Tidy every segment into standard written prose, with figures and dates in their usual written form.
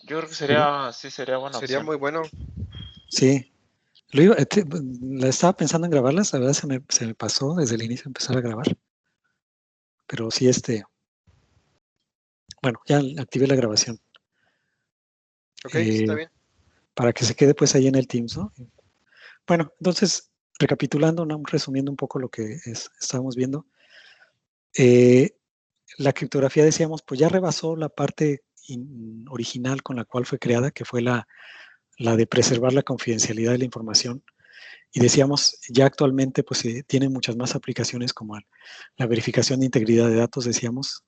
Yo creo que Pero sería buena Sería opción. muy bueno. sí, la estaba pensando en grabarlas, la verdad se me pasó desde el inicio empezar a grabar. Pero sí, bueno, ya activé la grabación. Ok, está bien. Para que se quede pues ahí en el Teams, ¿no? Bueno, entonces, recapitulando, ¿no? Resumiendo un poco lo que estábamos viendo, la criptografía, decíamos, pues ya rebasó la parte original con la cual fue creada, que fue la de preservar la confidencialidad de la información. Y decíamos, ya actualmente pues tiene muchas más aplicaciones como la verificación de integridad de datos, decíamos,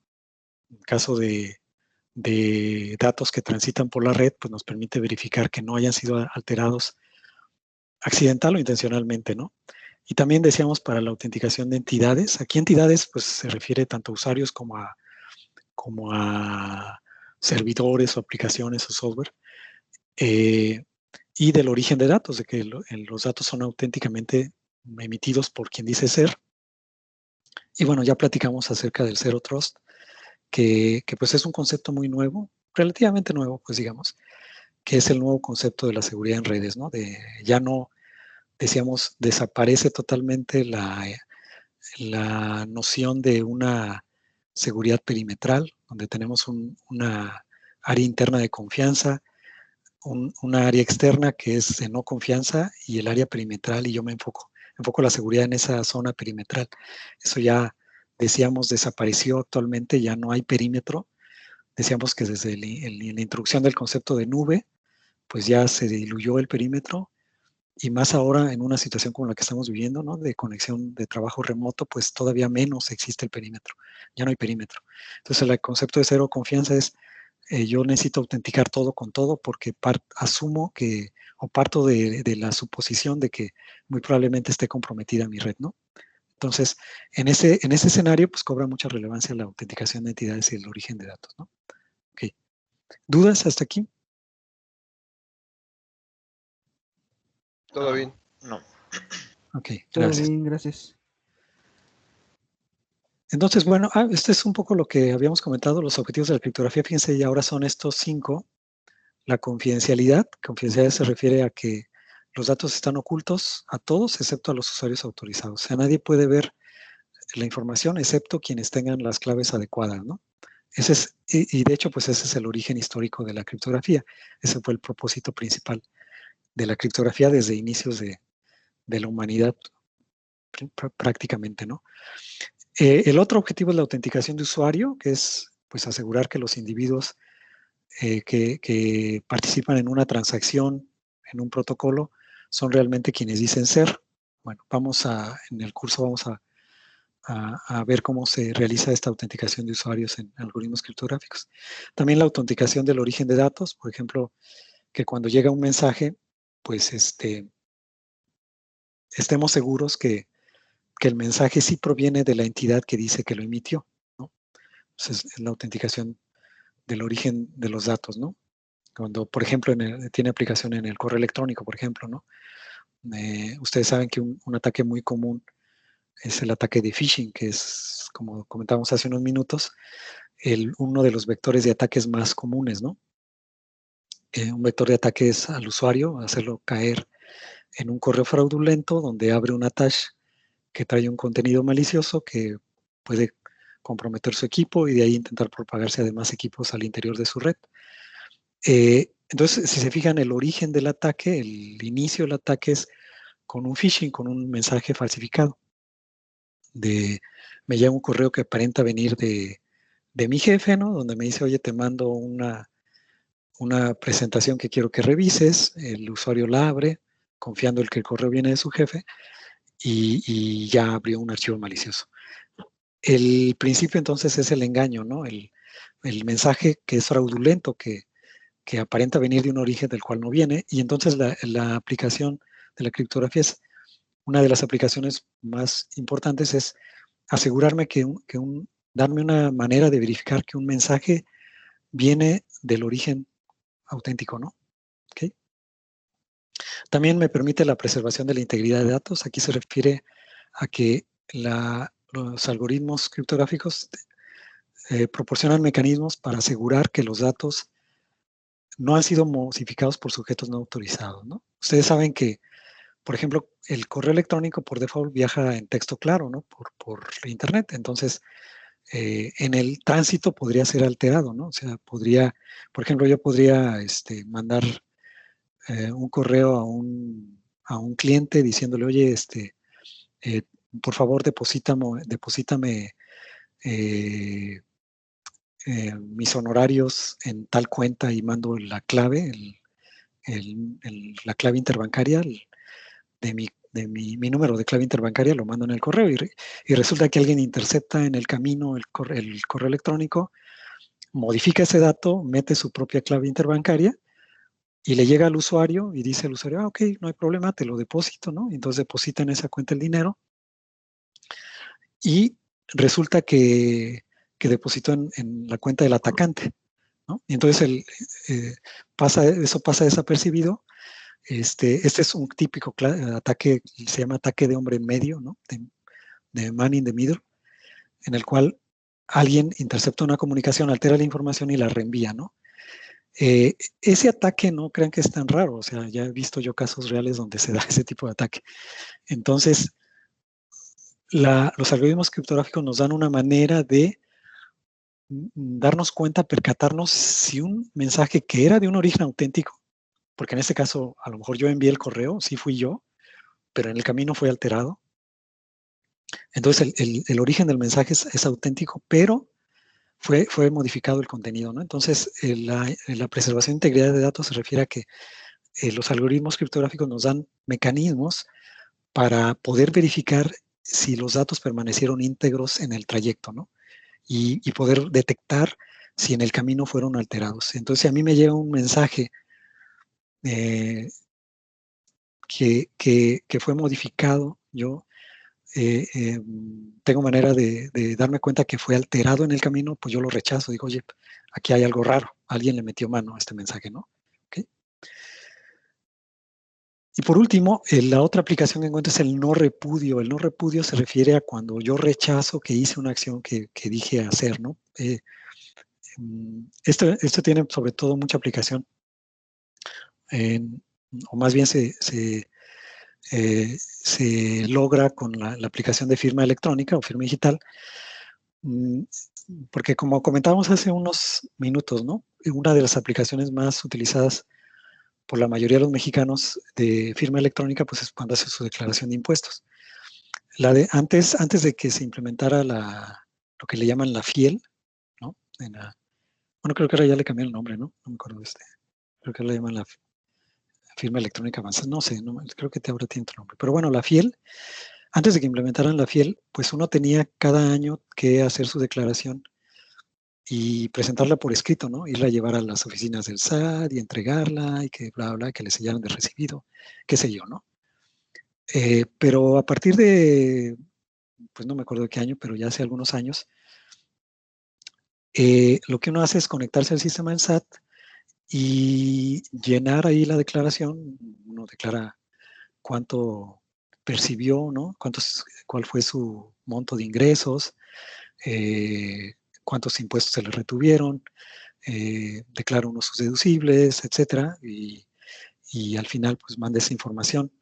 en caso de datos que transitan por la red, pues nos permite verificar que no hayan sido alterados accidental o intencionalmente, ¿no? Y también decíamos para la autenticación de entidades. Aquí entidades pues se refiere tanto a usuarios como a servidores o aplicaciones o software. Y del origen de datos, de que los datos son auténticamente emitidos por quien dice ser. Y bueno, ya platicamos acerca del Zero Trust, que pues es un concepto muy nuevo, relativamente nuevo, pues digamos, que es el nuevo concepto de la seguridad en redes, ¿no? Ya no, decíamos, desaparece totalmente la noción de una seguridad perimetral, donde tenemos una área interna de confianza, una área externa que es de no confianza y el área perimetral, y yo enfoco la seguridad en esa zona perimetral. Eso ya, decíamos, desapareció actualmente, ya no hay perímetro. Decíamos que desde la introducción del concepto de nube, pues ya se diluyó el perímetro, y más ahora en una situación como la que estamos viviendo, ¿no? De conexión de trabajo remoto, pues todavía menos existe el perímetro, ya no hay perímetro. Entonces el concepto de cero confianza es, yo necesito autenticar todo con todo porque asumo que, o parto de la suposición de que muy probablemente esté comprometida mi red, ¿no? Entonces, en ese escenario, pues cobra mucha relevancia la autenticación de entidades y el origen de datos, ¿no? Ok. ¿Dudas hasta aquí? Todo bien. No. Ok, Todo gracias. bien, gracias. Entonces, bueno, este es un poco lo que habíamos comentado, los objetivos de la criptografía. Fíjense, y ahora son estos 5. La confidencialidad. Confidencialidad se refiere a que los datos están ocultos a todos excepto a los usuarios autorizados. O sea, nadie puede ver la información excepto quienes tengan las claves adecuadas, ¿no? Ese es, y de hecho, pues ese es el origen histórico de la criptografía. Ese fue el propósito principal de la criptografía desde inicios de la humanidad prácticamente, ¿no? El otro objetivo es la autenticación de usuario, que es pues asegurar que los individuos que participan en una transacción, en un protocolo, son realmente quienes dicen ser. Bueno, en el curso vamos a ver cómo se realiza esta autenticación de usuarios en algoritmos criptográficos. También la autenticación del origen de datos, por ejemplo, que cuando llega un mensaje, pues estemos seguros que el mensaje sí proviene de la entidad que dice que lo emitió, ¿no? Entonces, es la autenticación del origen de los datos, ¿no? Cuando, por ejemplo, tiene aplicación en el correo electrónico, por ejemplo, ¿no? Ustedes saben que un ataque muy común es el ataque de phishing, que es, como comentábamos hace unos minutos, uno de los vectores de ataques más comunes, ¿no? Un vector de ataque es al usuario, hacerlo caer en un correo fraudulento donde abre un attach que trae un contenido malicioso que puede comprometer su equipo y de ahí intentar propagarse a demás equipos al interior de su red. Entonces, si se fijan, el origen del ataque, el inicio del ataque es con un phishing, con un mensaje falsificado. Me llega un correo que aparenta venir de mi jefe, ¿no? Donde me dice, oye, te mando una presentación que quiero que revises. El usuario la abre, confiando en que el correo viene de su jefe, y ya abrió un archivo malicioso. El principio entonces es el engaño, ¿no? El mensaje que es fraudulento, que aparenta venir de un origen del cual no viene, y entonces la aplicación de la criptografía es una de las aplicaciones más importantes, es asegurarme darme una manera de verificar que un mensaje viene del origen auténtico, ¿no? ¿Okay? También me permite la preservación de la integridad de datos. Aquí se refiere a que los algoritmos criptográficos proporcionan mecanismos para asegurar que los datos no han sido modificados por sujetos no autorizados, ¿no? Ustedes saben que, por ejemplo, el correo electrónico por default viaja en texto claro, ¿no? Por Internet. Entonces, en el tránsito podría ser alterado, ¿no? O sea, podría, por ejemplo, yo podría mandar un correo a un cliente diciéndole, oye, por favor, deposítame mis honorarios en tal cuenta y mando la clave, la clave interbancaria mi número de clave interbancaria, lo mando en el correo y resulta que alguien intercepta en el camino el correo electrónico, modifica ese dato, mete su propia clave interbancaria y le llega al usuario y dice al usuario, ok, no hay problema, te lo deposito, ¿no? Entonces deposita en esa cuenta el dinero y resulta que depositó en la cuenta del atacante, ¿no? Y entonces eso pasa desapercibido. Este es un típico ataque, se llama ataque de hombre en medio, ¿no? De man in the middle, en el cual alguien intercepta una comunicación, altera la información y la reenvía, ¿no? Ese ataque no crean que es tan raro, o sea, ya he visto yo casos reales donde se da ese tipo de ataque. Entonces, los algoritmos criptográficos nos dan una manera de darnos cuenta, percatarnos si un mensaje que era de un origen auténtico, porque en este caso a lo mejor yo envié el correo, sí fui yo, pero en el camino fue alterado. Entonces el origen del mensaje es auténtico, pero fue modificado el contenido, ¿no? Entonces la preservación de integridad de datos se refiere a que los algoritmos criptográficos nos dan mecanismos para poder verificar si los datos permanecieron íntegros en el trayecto, ¿no? Y poder detectar si en el camino fueron alterados. Entonces, si a mí me llega un mensaje que fue modificado, yo tengo manera de darme cuenta que fue alterado en el camino, pues yo lo rechazo. Digo, oye, aquí hay algo raro. Alguien le metió mano a este mensaje, ¿no? ¿Okay? Y por último, la otra aplicación que encuentro es el no repudio. El no repudio se refiere a cuando yo rechazo que hice una acción que dije hacer, ¿no? Esto tiene sobre todo mucha aplicación, o más bien se logra con la aplicación de firma electrónica o firma digital, porque como comentábamos hace unos minutos, ¿no? Una de las aplicaciones más utilizadas por la mayoría de los mexicanos de firma electrónica, pues es cuando hace su declaración de impuestos. Antes de que se implementara lo que le llaman la FIEL, ¿no? Bueno, creo que ahora ya le cambió el nombre, ¿no? No me acuerdo de creo que le llaman la firma electrónica avanzada, no sé, creo que ahora tiene otro nombre. Pero bueno, la FIEL, antes de que implementaran la FIEL, pues uno tenía cada año que hacer su declaración y presentarla por escrito, ¿no? Irla a llevar a las oficinas del SAT y entregarla y que bla, bla, que le sellaran de recibido, qué sé yo, ¿no? Pero a partir de, pues no me acuerdo de qué año, pero ya hace algunos años, lo que uno hace es conectarse al sistema del SAT y llenar ahí la declaración. Uno declara cuánto percibió, ¿no? Cuál fue su monto de ingresos, cuántos impuestos se le retuvieron, declara uno sus deducibles, etcétera, y al final pues manda esa información.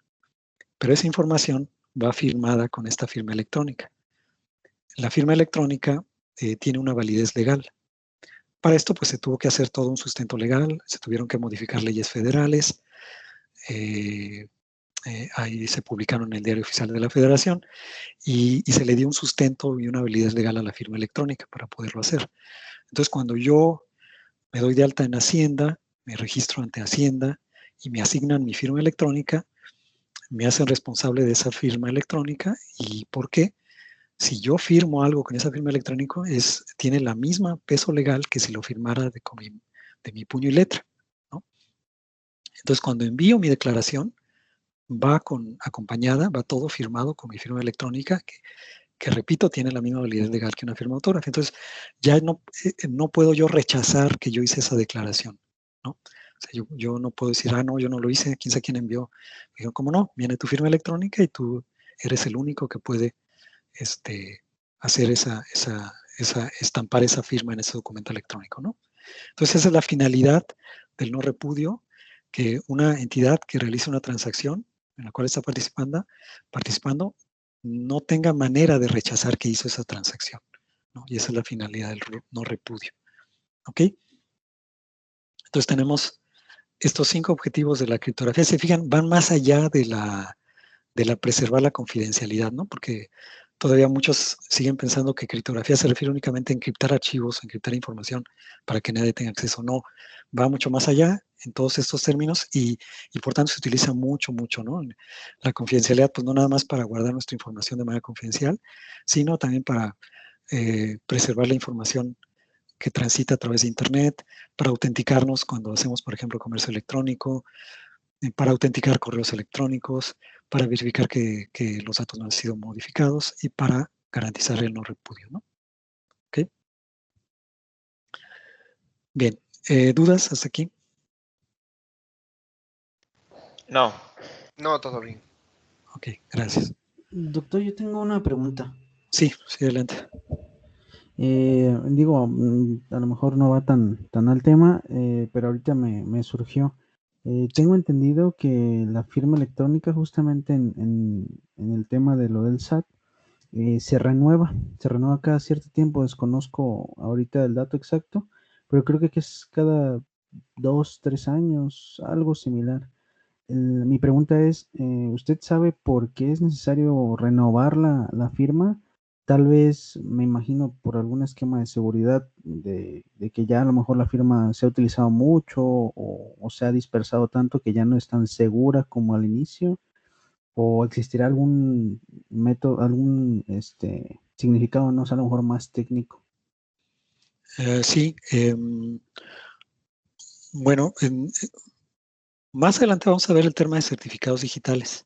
Pero esa información va firmada con esta firma electrónica. La firma electrónica tiene una validez legal. Para esto pues se tuvo que hacer todo un sustento legal, se tuvieron que modificar leyes federales, ahí se publicaron en el Diario Oficial de la Federación y se le dio un sustento y una validez legal a la firma electrónica para poderlo hacer. Entonces, cuando yo me doy de alta en Hacienda, me registro ante Hacienda y me asignan mi firma electrónica, me hacen responsable de esa firma electrónica. ¿Y por qué? Si yo firmo algo con esa firma electrónica, tiene la misma peso legal que si lo firmara de mi puño y letra, ¿no? Entonces, cuando envío mi declaración, va acompañada, va todo firmado con mi firma electrónica, que repito, tiene la misma validez legal que una firma autógrafa. Entonces, ya no puedo yo rechazar que yo hice esa declaración, ¿no? O sea, yo no puedo decir, no, yo no lo hice, quién sabe quién envió. Me digo, ¿cómo no? Viene tu firma electrónica y tú eres el único que puede hacer estampar esa firma en ese documento electrónico, ¿no? Entonces, esa es la finalidad del no repudio, que una entidad que realice una transacción en la cual está participando no tenga manera de rechazar que hizo esa transacción, ¿no? Y esa es la finalidad del no repudio. ¿Ok? Entonces tenemos estos 5 objetivos de la criptografía. Se fijan, van más allá de la preservar la confidencialidad, ¿no? Porque todavía muchos siguen pensando que criptografía se refiere únicamente a encriptar archivos, a encriptar información para que nadie tenga acceso. No, va mucho más allá en todos estos términos y por tanto se utiliza mucho, ¿no? La confidencialidad, pues no nada más para guardar nuestra información de manera confidencial, sino también para preservar la información que transita a través de Internet, para autenticarnos cuando hacemos, por ejemplo, comercio electrónico, para autenticar correos electrónicos, para verificar que los datos no han sido modificados y para garantizar el no repudio, ¿no? ¿Ok? Bien, ¿dudas hasta aquí? No. No, todo bien. Ok, gracias. Doctor, yo tengo una pregunta. Sí, adelante. Digo, a lo mejor no va tan al tema, pero ahorita me surgió. Tengo entendido que la firma electrónica, justamente en el tema de lo del SAT, se renueva cada cierto tiempo. Desconozco ahorita el dato exacto, pero creo que es cada 2, 3 años, algo similar. Mi pregunta es, ¿usted sabe por qué es necesario renovar la firma? Tal vez, me imagino, por algún esquema de seguridad de que ya a lo mejor la firma se ha utilizado mucho o se ha dispersado tanto que ya no es tan segura como al inicio, o existirá algún método, algún significado, no sé, a lo mejor más técnico. Sí, bueno, más adelante vamos a ver el tema de certificados digitales.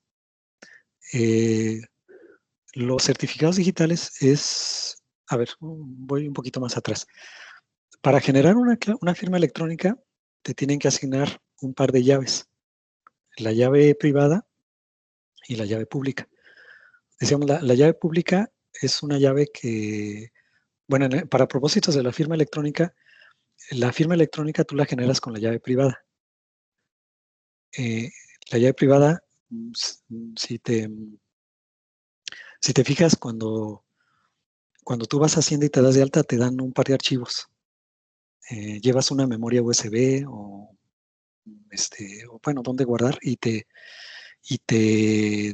Los certificados digitales es, a ver, voy un poquito más atrás. Para generar una firma electrónica, te tienen que asignar un par de llaves, la llave privada y la llave pública. Decíamos, la llave pública es una llave que, bueno, para propósitos de la firma electrónica tú la generas con la llave privada. La llave privada, si te fijas, cuando tú vas a Hacienda y te das de alta, te dan un par de archivos. Llevas una memoria USB o bueno, dónde guardar y te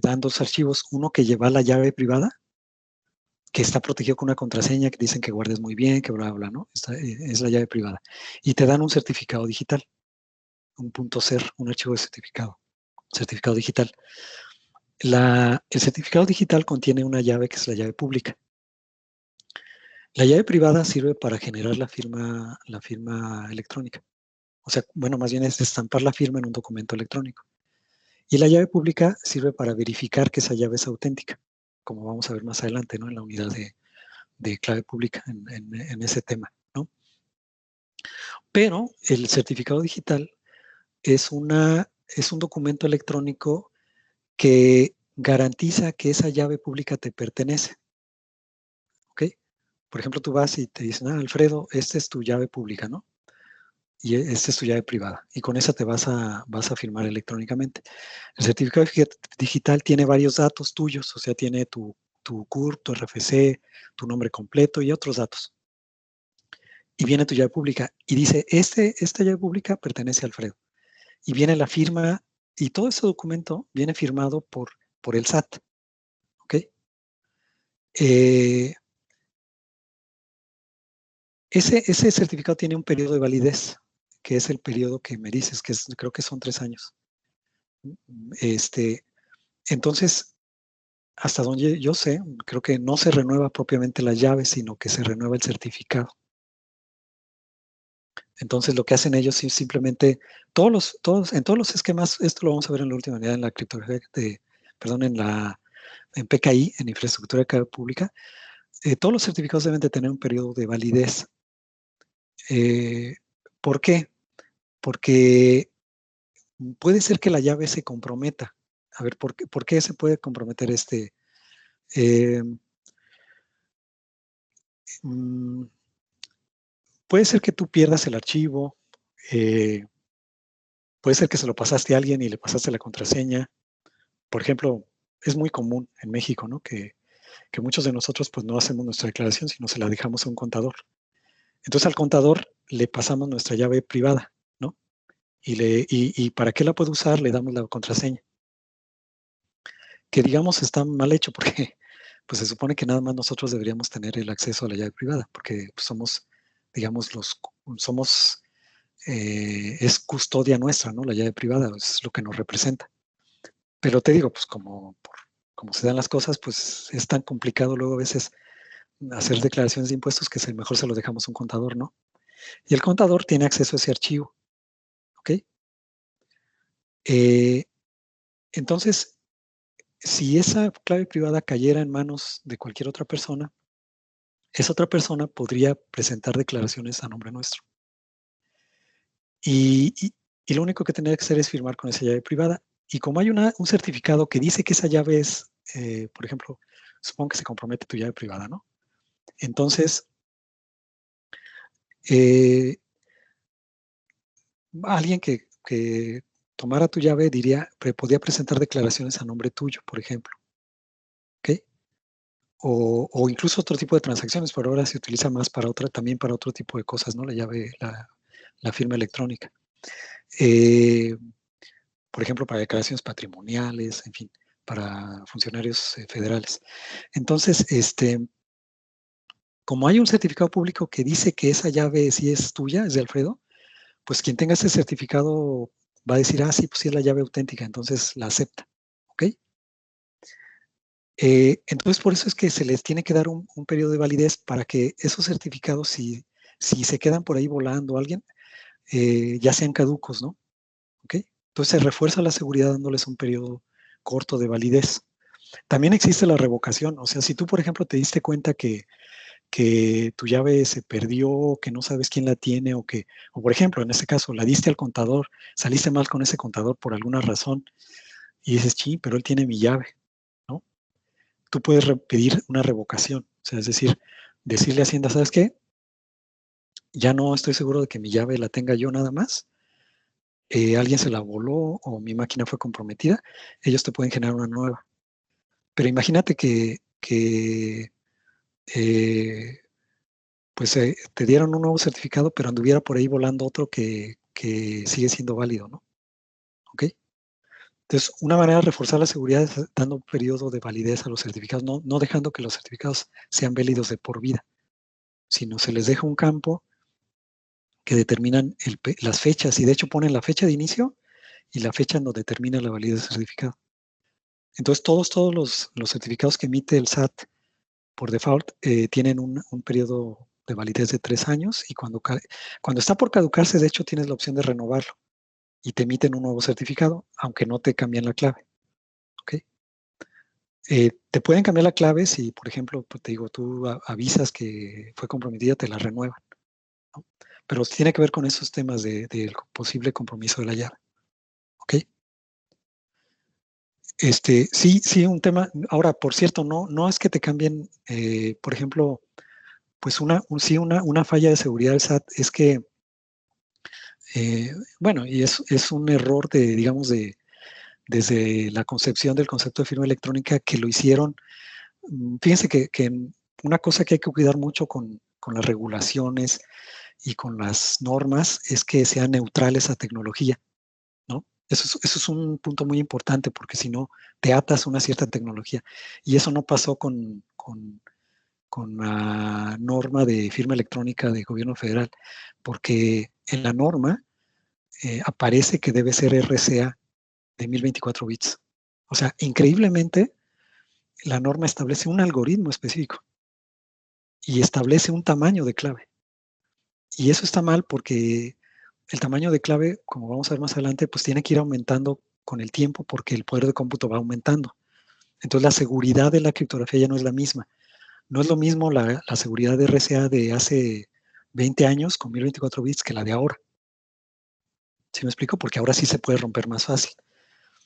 dan 2 archivos, uno que lleva la llave privada, que está protegido con una contraseña que dicen que guardes muy bien, que bla, bla, ¿no? Es la llave privada. Y te dan un certificado digital, un .cer, un archivo de certificado digital. El certificado digital contiene una llave que es la llave pública. La llave privada sirve para generar la firma electrónica. O sea, bueno, más bien es estampar la firma en un documento electrónico. Y la llave pública sirve para verificar que esa llave es auténtica, como vamos a ver más adelante, ¿no? En la unidad de clave pública, en ese tema, ¿no? Pero el certificado digital es un documento electrónico que garantiza que esa llave pública te pertenece, ¿ok? Por ejemplo, tú vas y te dicen, Alfredo, esta es tu llave pública, ¿no? Y esta es tu llave privada. Y con esa te vas a firmar electrónicamente. El certificado digital tiene varios datos tuyos, o sea, tiene tu CURP, tu RFC, tu nombre completo y otros datos. Y viene tu llave pública y dice, esta llave pública pertenece a Alfredo. Y viene la firma y todo ese documento viene firmado por el SAT. ¿Ok? Ese certificado tiene un periodo de validez, que es el periodo que me dices, que creo que son 3 años. Entonces, hasta donde yo sé, creo que no se renueva propiamente la llave, sino que se renueva el certificado. Entonces, lo que hacen ellos es simplemente, en todos los esquemas, esto lo vamos a ver en la última unidad en la criptografía, en PKI, en infraestructura de clave pública, todos los certificados deben de tener un periodo de validez. ¿Por qué? Porque puede ser que la llave se comprometa. A ver, ¿por qué se puede comprometer puede ser que tú pierdas el archivo, Puede ser que se lo pasaste a alguien y le pasaste la contraseña. Por ejemplo, es muy común en México, ¿no? Que muchos de nosotros pues no hacemos nuestra declaración, sino se la dejamos a un contador. Entonces al contador le pasamos nuestra llave privada, ¿no? Y para qué la puede usar, le damos la contraseña. Que digamos está mal hecho porque pues se supone que nada más nosotros deberíamos tener el acceso a la llave privada, porque pues, somos, digamos, es custodia nuestra, ¿no? La llave privada es lo que nos representa. Pero te digo, pues como se dan las cosas, pues es tan complicado luego a veces hacer declaraciones de impuestos que mejor se lo dejamos a un contador, ¿no? Y el contador tiene acceso a ese archivo, ¿ok? Entonces, si esa clave privada cayera en manos de cualquier otra persona, esa otra persona podría presentar declaraciones a nombre nuestro. Y lo único que tendría que hacer es firmar con esa llave privada. Y como hay un certificado que dice que esa llave es, por ejemplo, supongo que se compromete tu llave privada, ¿no? Entonces, alguien que tomara tu llave podría presentar declaraciones a nombre tuyo, por ejemplo. ¿Ok? O incluso otro tipo de transacciones, pero ahora se utiliza más también para otro tipo de cosas, ¿no? La llave, la firma electrónica. Por ejemplo, para declaraciones patrimoniales, en fin, para funcionarios federales. Entonces, como hay un certificado público que dice que esa llave sí es tuya, es de Alfredo, pues quien tenga ese certificado va a decir, sí, pues sí es la llave auténtica, entonces la acepta, ¿ok? Entonces, por eso es que se les tiene que dar un periodo de validez para que esos certificados, si se quedan por ahí volando a alguien, ya sean caducos, ¿no? ¿Ok? Entonces se refuerza la seguridad dándoles un periodo corto de validez. También existe la revocación, o sea, si tú, por ejemplo, te diste cuenta que tu llave se perdió, que no sabes quién la tiene, o por ejemplo, en este caso, la diste al contador, saliste mal con ese contador por alguna razón, y dices, sí, pero él tiene mi llave, ¿no? Tú puedes pedir una revocación, o sea, es decir, decirle a Hacienda, ¿sabes qué? Ya no estoy seguro de que mi llave la tenga yo nada más, alguien se la voló o mi máquina fue comprometida, ellos te pueden generar una nueva. Pero imagínate que pues te dieron un nuevo certificado, pero anduviera por ahí volando otro que sigue siendo válido, ¿no? ¿Ok? Entonces, una manera de reforzar la seguridad es dando un periodo de validez a los certificados, no dejando que los certificados sean válidos de por vida, sino se les deja un campo que determinan las fechas, y de hecho ponen la fecha de inicio y la fecha no determina la validez del certificado. Entonces, todos los certificados que emite el SAT por default tienen un periodo de validez de 3 años, y cuando está por caducarse, de hecho, tienes la opción de renovarlo y te emiten un nuevo certificado, aunque no te cambian la clave. ¿Ok? Te pueden cambiar la clave si, por ejemplo, pues te digo, tú avisas que fue comprometida, te la renuevan, ¿no? Pero tiene que ver con esos temas del posible compromiso de la llave. ¿Ok? Sí, un tema. Ahora, por cierto, no es que te cambien, por ejemplo, pues una falla de seguridad del SAT es que, bueno, y es un error digamos, desde la concepción del concepto de firma electrónica que lo hicieron. Fíjense que una cosa que hay que cuidar mucho con las regulaciones y con las normas es que sean neutrales a tecnología, ¿no? Eso es un punto muy importante, porque si no, te atas a una cierta tecnología. Y eso no pasó con la norma de firma electrónica de gobierno federal, porque en la norma aparece que debe ser RCA de 1024 bits. O sea, increíblemente, la norma establece un algoritmo específico y establece un tamaño de clave. Y eso está mal porque el tamaño de clave, como vamos a ver más adelante, pues tiene que ir aumentando con el tiempo porque el poder de cómputo va aumentando. Entonces la seguridad de la criptografía ya no es la misma. No es lo mismo la seguridad de RCA de hace 20 años con 1024 bits que la de ahora. ¿Sí me explico? Porque ahora sí se puede romper más fácil.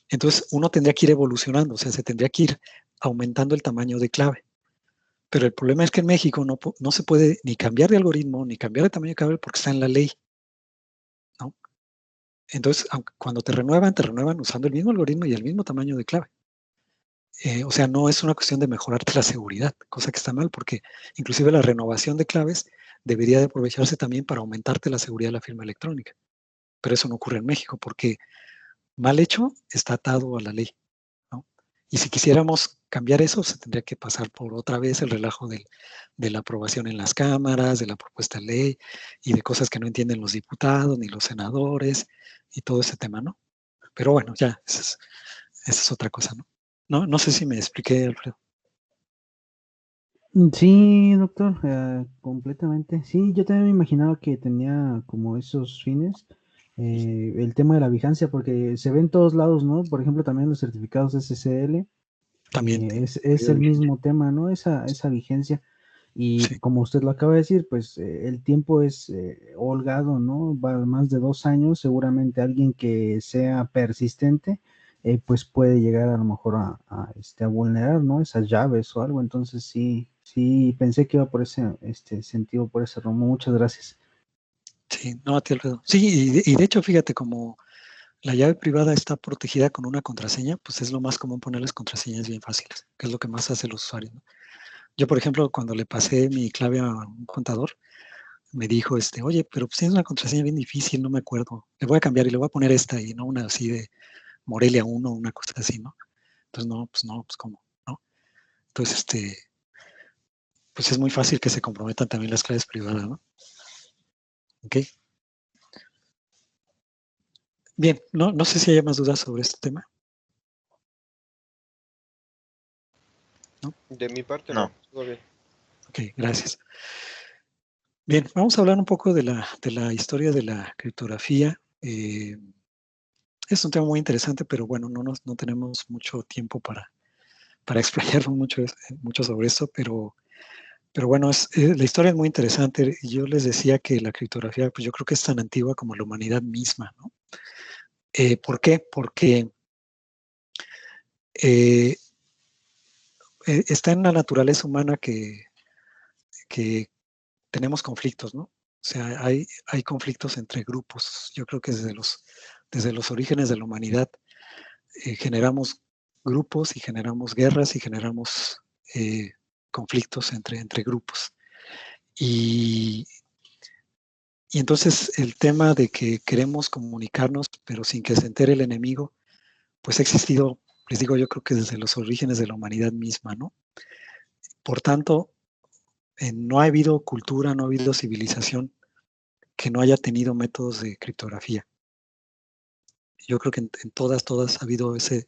Entonces uno tendría que ir evolucionando, o sea, se tendría que ir aumentando el tamaño de clave. Pero el problema es que en México no se puede ni cambiar de algoritmo, ni cambiar de tamaño de clave porque está en la ley, ¿no? Entonces, cuando te renuevan usando el mismo algoritmo y el mismo tamaño de clave. O sea, no es una cuestión de mejorarte la seguridad, cosa que está mal, porque inclusive la renovación de claves debería de aprovecharse también para aumentarte la seguridad de la firma electrónica. Pero eso no ocurre en México, porque mal hecho está atado a la ley, ¿no? Y si quisiéramos cambiar eso, se tendría que pasar por otra vez el relajo de la aprobación en las cámaras, de la propuesta de ley y de cosas que no entienden los diputados ni los senadores y todo ese tema, ¿no? Pero bueno, ya, esa es otra cosa, ¿no? No sé si me expliqué, Alfredo. Sí, doctor, completamente. Sí, yo también me imaginaba que tenía como esos fines, el tema de la vigencia, porque se ve en todos lados, ¿no? Por ejemplo, también los certificados SSL, También. es el mismo tema, ¿no? Esa vigencia. Y Sí. como usted lo acaba de decir, pues el tiempo es holgado, ¿no? Va más de 2 años, seguramente alguien que sea persistente, pues puede llegar a lo mejor a vulnerar, ¿no? Esas llaves o algo. Entonces sí, pensé que iba por ese sentido, por ese rumbo. Muchas gracias. Sí, no, a ti, Alfredo. Sí, y de hecho, fíjate, como la llave privada está protegida con una contraseña, pues es lo más común ponerles contraseñas bien fáciles, que es lo que más hace el usuario, ¿no? Yo, por ejemplo, cuando le pasé mi clave a un contador, me dijo, oye, pero pues tienes una contraseña bien difícil, no me acuerdo. Le voy a cambiar y le voy a poner esta y no una así de Morelia 1, una cosa así, ¿no? Entonces, no, pues ¿cómo? ¿No? Entonces, pues es muy fácil que se comprometan también las claves privadas, ¿no? Ok. Bien, no sé si hay más dudas sobre este tema. ¿No? De mi parte, no. Todo bien. Ok, gracias. Bien, vamos a hablar un poco de la historia de la criptografía. Es un tema muy interesante, pero bueno, no tenemos mucho tiempo para explayar mucho sobre esto, pero bueno, la historia es muy interesante. Yo les decía que la criptografía, pues yo creo que es tan antigua como la humanidad misma, ¿no? ¿Por qué? Porque está en la naturaleza humana que tenemos conflictos, ¿no? O sea, hay conflictos entre grupos. Yo creo que desde los orígenes de la humanidad generamos grupos y generamos guerras y generamos conflictos entre grupos. Y entonces el tema de que queremos comunicarnos, pero sin que se entere el enemigo, pues ha existido, les digo, yo creo que desde los orígenes de la humanidad misma, ¿no? Por tanto, no ha habido cultura, no ha habido civilización que no haya tenido métodos de criptografía. Yo creo que en todas ha habido ese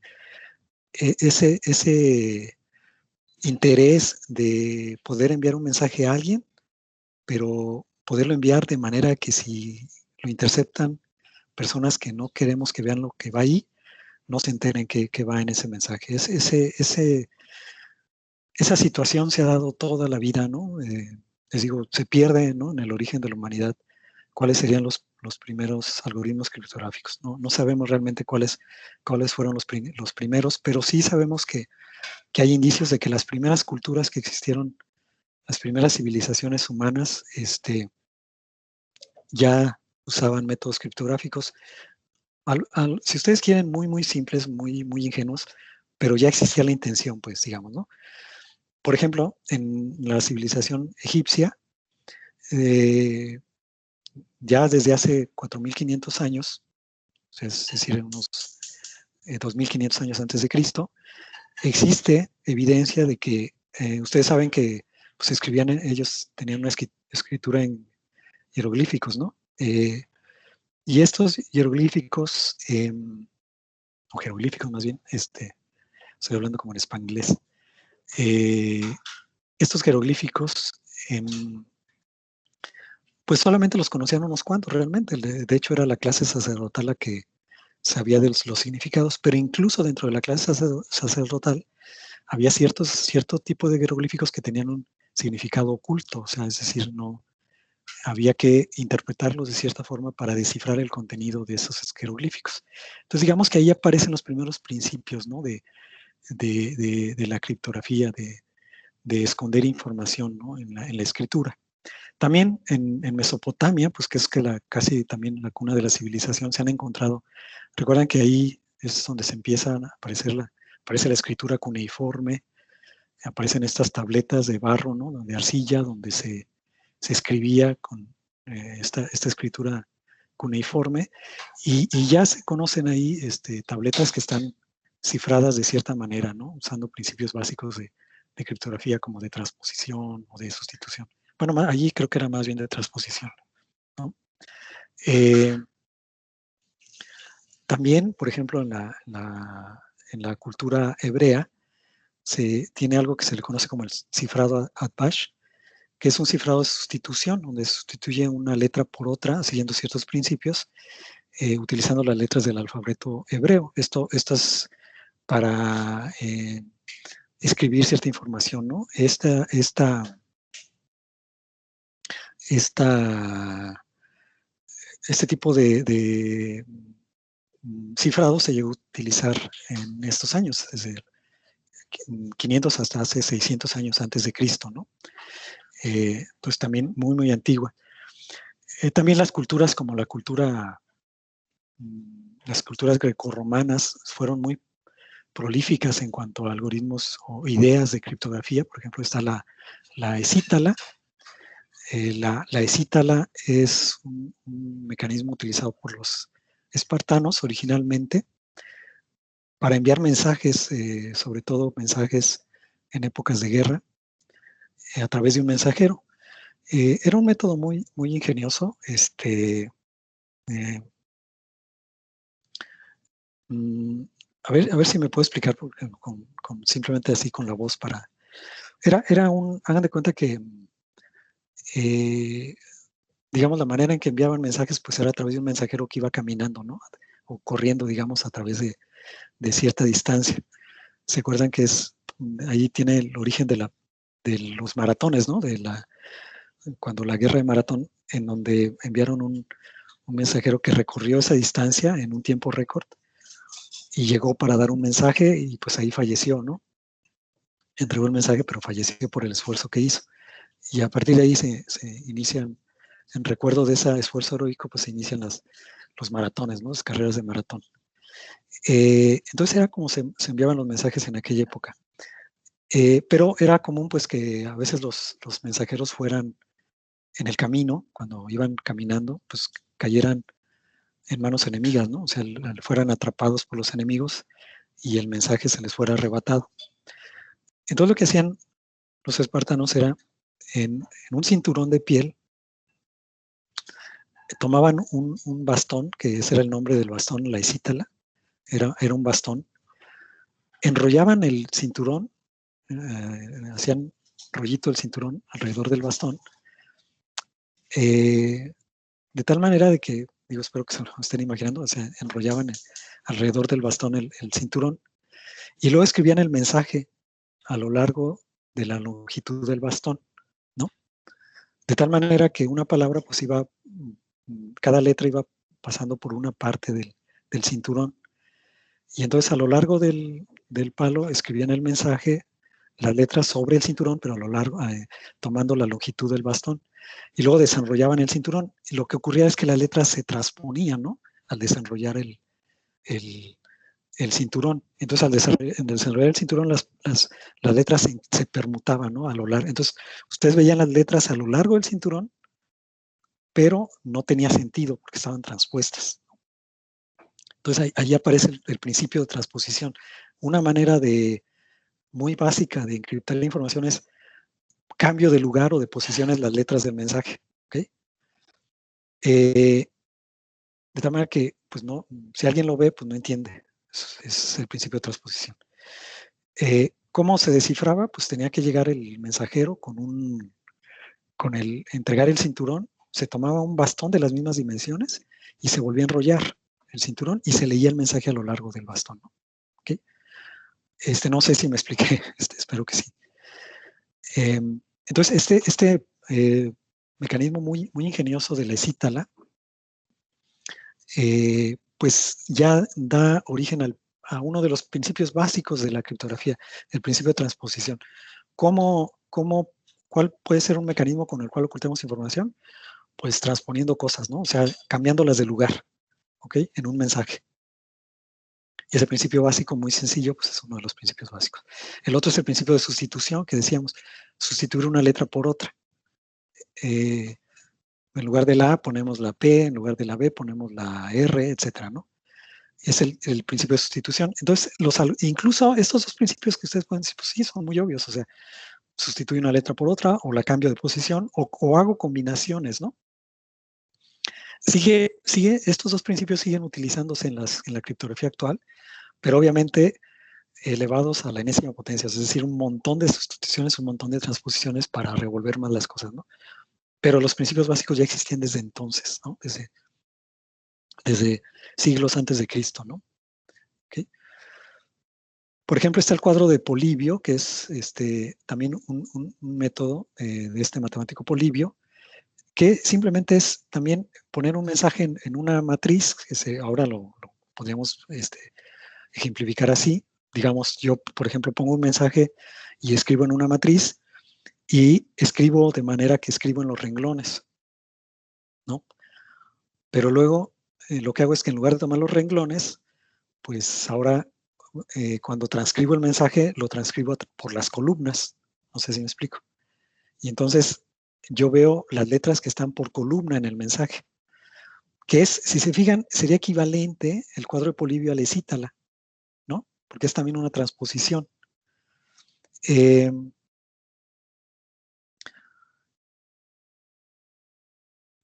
interés de poder enviar un mensaje a alguien, pero poderlo enviar de manera que si lo interceptan personas que no queremos que vean lo que va ahí, no se enteren que va en ese mensaje. Esa situación se ha dado toda la vida, ¿no? Les digo, se pierde, ¿no? En el origen de la humanidad cuáles serían los primeros algoritmos criptográficos. No sabemos realmente cuáles fueron los primeros, pero sí sabemos que hay indicios de que las primeras culturas que existieron, las primeras civilizaciones humanas, ya usaban métodos criptográficos. Si ustedes quieren, muy simples, muy ingenuos, pero ya existía la intención, pues, digamos, ¿no? Por ejemplo, en la civilización egipcia, ya desde hace 4.500 años, es decir, unos 2.500 años antes de Cristo, existe evidencia de que ustedes saben que pues, escribían, ellos tenían una escritura en jeroglíficos, ¿no? Y estos jeroglíficos, o jeroglíficos más bien, estoy hablando como en spanglés, estos jeroglíficos, pues solamente los conocían unos cuantos realmente. De hecho, era la clase sacerdotal la que sabía de los significados, pero incluso dentro de la clase sacerdotal había cierto tipo de jeroglíficos que tenían un significado oculto, o sea, es decir, no había que interpretarlos de cierta forma para descifrar el contenido de esos jeroglíficos. Entonces, digamos que ahí aparecen los primeros principios, ¿no? de la criptografía, de esconder información, ¿no? en la escritura. También en Mesopotamia, pues que es que casi también la cuna de la civilización, se han encontrado. Recuerdan que ahí es donde se empieza a aparece la escritura cuneiforme, aparecen estas tabletas de barro, ¿no? De arcilla, donde se escribía con esta escritura cuneiforme, y ya se conocen ahí tabletas que están cifradas de cierta manera, ¿no? Usando principios básicos de criptografía como de transposición o de sustitución. Bueno, allí creo que era más bien de transposición, ¿no? También, por ejemplo, en la cultura hebrea, se tiene algo que se le conoce como el cifrado Atbash, que es un cifrado de sustitución, donde se sustituye una letra por otra, siguiendo ciertos principios, utilizando las letras del alfabeto hebreo. Esto es para escribir cierta información, ¿no? Este tipo de cifrado se llegó a utilizar en estos años, desde 500 hasta hace 600 años antes de Cristo, ¿no? Pues también muy, muy antigua. También las culturas como las culturas grecorromanas fueron muy prolíficas en cuanto a algoritmos o ideas de criptografía. Por ejemplo, está la escítala. La escítala es un mecanismo utilizado por los espartanos originalmente para enviar mensajes, sobre todo mensajes en épocas de guerra, a través de un mensajero. Era un método muy, muy ingenioso. A ver si me puedo explicar simplemente así con la voz para... hagan de cuenta que, digamos, la manera en que enviaban mensajes, pues era a través de un mensajero que iba caminando, ¿no? O corriendo, digamos, a través de cierta distancia. ¿Se acuerdan que ahí tiene el origen de los maratones, ¿no? Cuando la guerra de Maratón, en donde enviaron un mensajero que recorrió esa distancia en un tiempo récord y llegó para dar un mensaje y pues ahí falleció, ¿no? Entregó el mensaje, pero falleció por el esfuerzo que hizo. Y a partir de ahí se inician, en recuerdo de ese esfuerzo heroico, pues se inician los maratones, ¿no? Las carreras de maratón. Entonces era como se enviaban los mensajes en aquella época. Pero era común pues que a veces los mensajeros fueran en el camino, cuando iban caminando, pues cayeran en manos enemigas, ¿no? O sea, fueran atrapados por los enemigos y el mensaje se les fuera arrebatado. Entonces lo que hacían los espartanos era, en un cinturón de piel, tomaban un bastón, que ese era el nombre del bastón, la escítala, era un bastón, enrollaban el cinturón, hacían rollito el cinturón alrededor del bastón, de tal manera de que, digo, espero que se lo estén imaginando, o sea, enrollaban alrededor del bastón el cinturón y luego escribían el mensaje a lo largo de la longitud del bastón, ¿no? De tal manera que una palabra, pues cada letra iba pasando por una parte del cinturón. Y entonces a lo largo del palo escribían el mensaje, las letras sobre el cinturón, pero a lo largo, tomando la longitud del bastón. Y luego desenrollaban el cinturón. Y lo que ocurría es que las letras se transponían, ¿no? Al desenrollar el cinturón. Entonces, al desenrollar el cinturón, las letras se permutaban, ¿no? A lo largo. Entonces, ustedes veían las letras a lo largo del cinturón, pero no tenía sentido porque estaban transpuestas. Entonces, ahí aparece el principio de transposición. Una manera muy básica de encriptar la información es cambio de lugar o de posiciones las letras del mensaje. ¿Okay? De tal manera que, pues no, si alguien lo ve, pues no entiende. Es el principio de transposición. ¿Cómo se descifraba? Pues tenía que llegar el mensajero entregar el cinturón, se tomaba un bastón de las mismas dimensiones y se volvía a enrollar el cinturón y se leía el mensaje a lo largo del bastón, ¿no? ¿Okay? No sé si me expliqué, espero que sí. Entonces, este mecanismo muy, muy ingenioso de la escítala, pues ya da origen a uno de los principios básicos de la criptografía, el principio de transposición. ¿Cómo ¿cuál puede ser un mecanismo con el cual ocultemos información? Pues transponiendo cosas, ¿no? O sea, cambiándolas de lugar, ¿ok? En un mensaje. Y ese principio básico muy sencillo, pues es uno de los principios básicos. El otro es el principio de sustitución, que decíamos, sustituir una letra por otra. En lugar de la A ponemos la P, en lugar de la B ponemos la R, etcétera, ¿no? Es el principio de sustitución. Entonces, incluso estos dos principios que ustedes pueden decir, pues sí, son muy obvios, o sea, sustituyo una letra por otra, o la cambio de posición, o hago combinaciones, ¿no? Estos dos principios siguen utilizándose en la criptografía actual, pero obviamente elevados a la enésima potencia, es decir, un montón de sustituciones, un montón de transposiciones para revolver más las cosas, ¿no? Pero los principios básicos ya existían desde entonces, ¿no? Desde siglos antes de Cristo, ¿no? ¿Okay? Por ejemplo, está el cuadro de Polibio, que es también un método de este matemático Polibio, que simplemente es también poner un mensaje en una matriz, que ahora lo podríamos ejemplificar así. Digamos, yo, por ejemplo, pongo un mensaje y escribo en una matriz y escribo de manera que escribo en los renglones, ¿no? Pero luego lo que hago es que en lugar de tomar los renglones, pues ahora cuando transcribo el mensaje, lo transcribo por las columnas. No sé si me explico. Y entonces yo veo las letras que están por columna en el mensaje, que es, si se fijan, sería equivalente el cuadro de Polibio al Escítala, ¿no? Porque es también una transposición.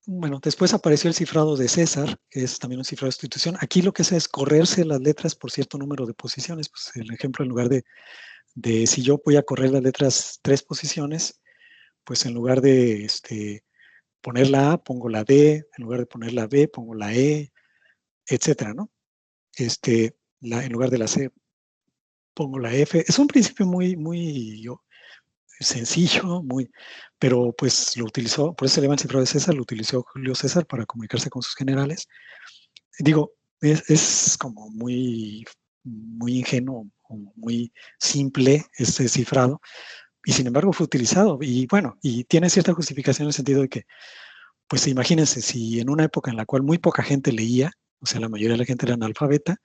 Bueno, después apareció el cifrado de César, que es también un cifrado de sustitución. Aquí lo que hace es correrse las letras por cierto número de posiciones. Pues el ejemplo, en lugar de si yo voy a correr las letras 3 posiciones, pues en lugar de poner la A, pongo la D, en lugar de poner la B, pongo la E, etcétera, ¿no? En lugar de la C, pongo la F. Es un principio muy sencillo, pero pues lo utilizó, por eso se llama el cifrado de César, lo utilizó Julio César para comunicarse con sus generales. Digo, es como muy ingenuo, muy simple este cifrado, y sin embargo fue utilizado, y bueno, y tiene cierta justificación en el sentido de que, pues imagínense, si en una época en la cual muy poca gente leía, o sea, la mayoría de la gente era analfabeta,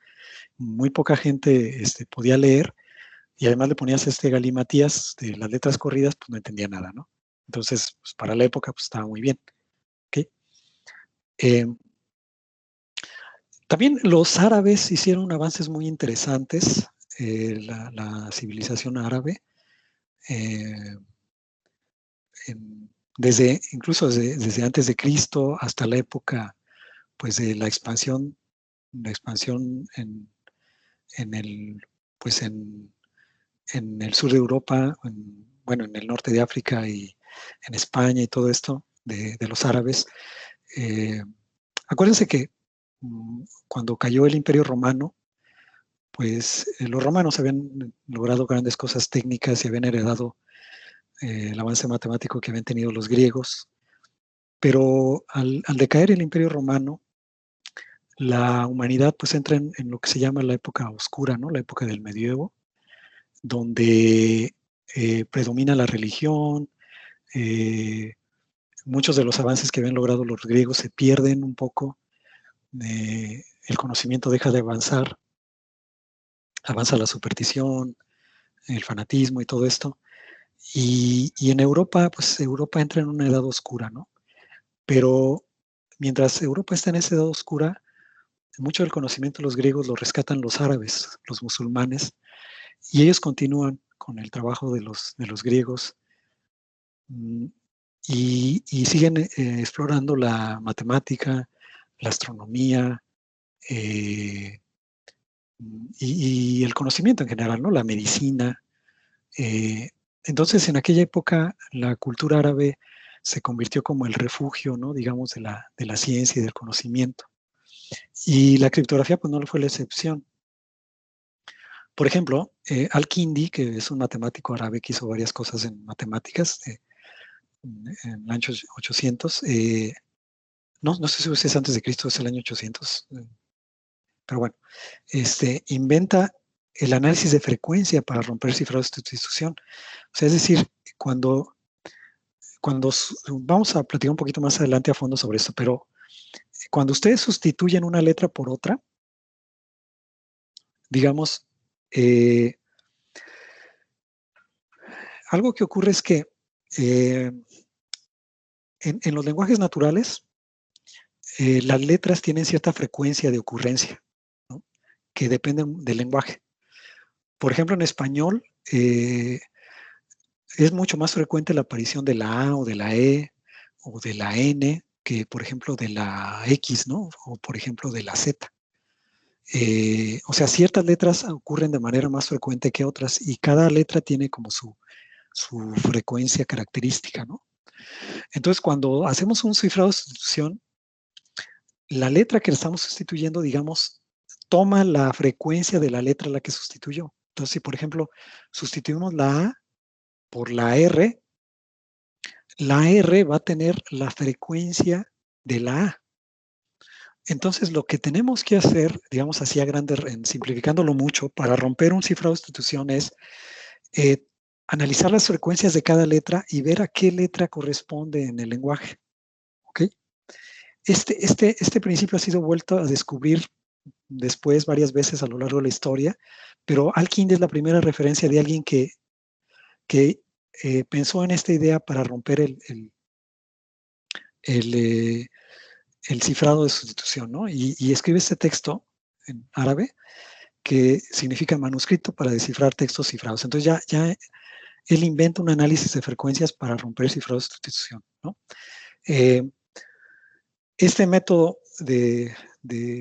muy poca gente podía leer, y además le ponías galimatías de las letras corridas, pues no entendía nada, ¿no? Entonces, pues para la época, pues estaba muy bien. ¿Okay? También los árabes hicieron avances muy interesantes, la civilización árabe, incluso desde antes de Cristo hasta la época, pues de la expansión en el, pues en el sur de Europa, bueno, en el norte de África y en España y todo esto de los árabes. Acuérdense que cuando cayó el Imperio Romano, pues los romanos habían logrado grandes cosas técnicas y habían heredado el avance matemático que habían tenido los griegos, pero al decaer el Imperio Romano, la humanidad pues entra en lo que se llama la época oscura, ¿no? La época del medievo, donde predomina la religión, muchos de los avances que habían logrado los griegos se pierden un poco, el conocimiento deja de avanzar, avanza la superstición, el fanatismo y todo esto. Y en Europa, pues Europa entra en una edad oscura, ¿no? Pero mientras Europa está en esa edad oscura, mucho del conocimiento de los griegos lo rescatan los árabes, los musulmanes, y ellos continúan con el trabajo de los griegos y siguen explorando la matemática, la astronomía y el conocimiento en general, ¿no? La medicina. Entonces, en aquella época, la cultura árabe se convirtió como el refugio, ¿no? Digamos, de la ciencia y del conocimiento. Y la criptografía, pues, no fue la excepción. Por ejemplo, Al-Kindi, que es un matemático árabe que hizo varias cosas en matemáticas en el año 800, no sé si es antes de Cristo, es el año 800, pero bueno, inventa el análisis de frecuencia para romper cifrado de sustitución. O sea, es decir, cuando vamos a platicar un poquito más adelante a fondo sobre esto, pero cuando ustedes sustituyen una letra por otra, digamos, algo que ocurre es que en los lenguajes naturales, las letras tienen cierta frecuencia de ocurrencia, ¿no? Que dependen del lenguaje. Por ejemplo, en español es mucho más frecuente la aparición de la A o de la E o de la N que, por ejemplo, de la X, ¿no? O, por ejemplo, de la Z. O sea, ciertas letras ocurren de manera más frecuente que otras y cada letra tiene como su frecuencia característica, ¿no? Entonces, cuando hacemos un cifrado de sustitución, la letra que estamos sustituyendo, digamos, toma la frecuencia de la letra a la que sustituyó. Entonces, si por ejemplo sustituimos la A por la R va a tener la frecuencia de la A. Entonces, lo que tenemos que hacer, digamos así a grandes, simplificándolo mucho, para romper un cifrado de sustitución es analizar las frecuencias de cada letra y ver a qué letra corresponde en el lenguaje. ¿Ok? Este principio ha sido vuelto a descubrir después varias veces a lo largo de la historia, pero Al-Kindi es la primera referencia de alguien que pensó en esta idea para romper el cifrado de sustitución, ¿no? Y escribe este texto en árabe que significa manuscrito para descifrar textos cifrados. Entonces ya él inventa un análisis de frecuencias para romper el cifrado de sustitución, ¿no? Este método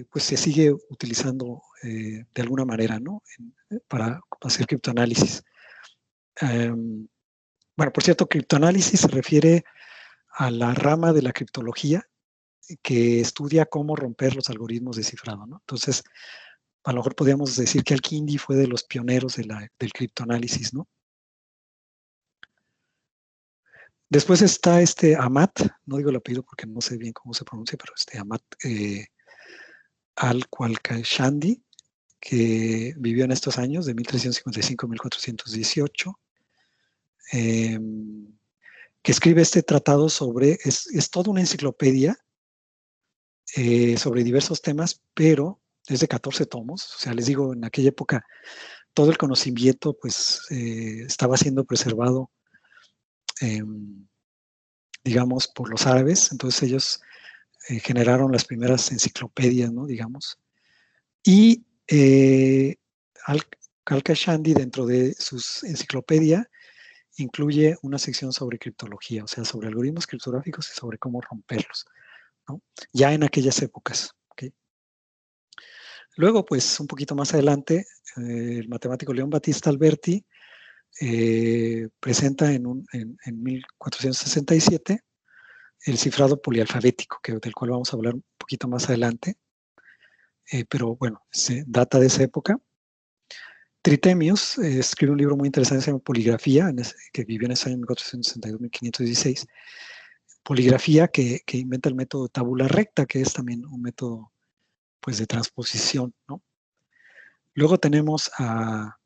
pues se sigue utilizando de alguna manera, ¿no? Para hacer criptoanálisis. Bueno, por cierto, criptoanálisis se refiere a la rama de la criptología que estudia cómo romper los algoritmos de cifrado, ¿no? Entonces, a lo mejor podríamos decir que Al-Kindi fue de los pioneros del criptoanálisis, ¿no? Después está Ahmad, no digo el apellido porque no sé bien cómo se pronuncia, pero Ahmad al-Khwarizmi, que vivió en estos años de 1355 a 1418, que escribe este tratado sobre, es toda una enciclopedia sobre diversos temas, pero es de 14 tomos. O sea, les digo, en aquella época todo el conocimiento pues estaba siendo preservado, digamos, por los árabes. Entonces ellos generaron las primeras enciclopedias, ¿no? Digamos. Y Al-Khwarizmi, dentro de su enciclopedia, incluye una sección sobre criptología, o sea, sobre algoritmos criptográficos y sobre cómo romperlos, ¿no? Ya en aquellas épocas. ¿Okay? Luego, pues, un poquito más adelante, el matemático León Battista Alberti presenta en 1467 el cifrado polialfabético, del cual vamos a hablar un poquito más adelante, pero bueno, se data de esa época. Tritemius escribe un libro muy interesante, se llama Poligrafía, que vivió en ese año 1462-1516. Poligrafía que inventa el método tabula recta, que es también un método pues, de transposición, ¿no? Luego tenemos a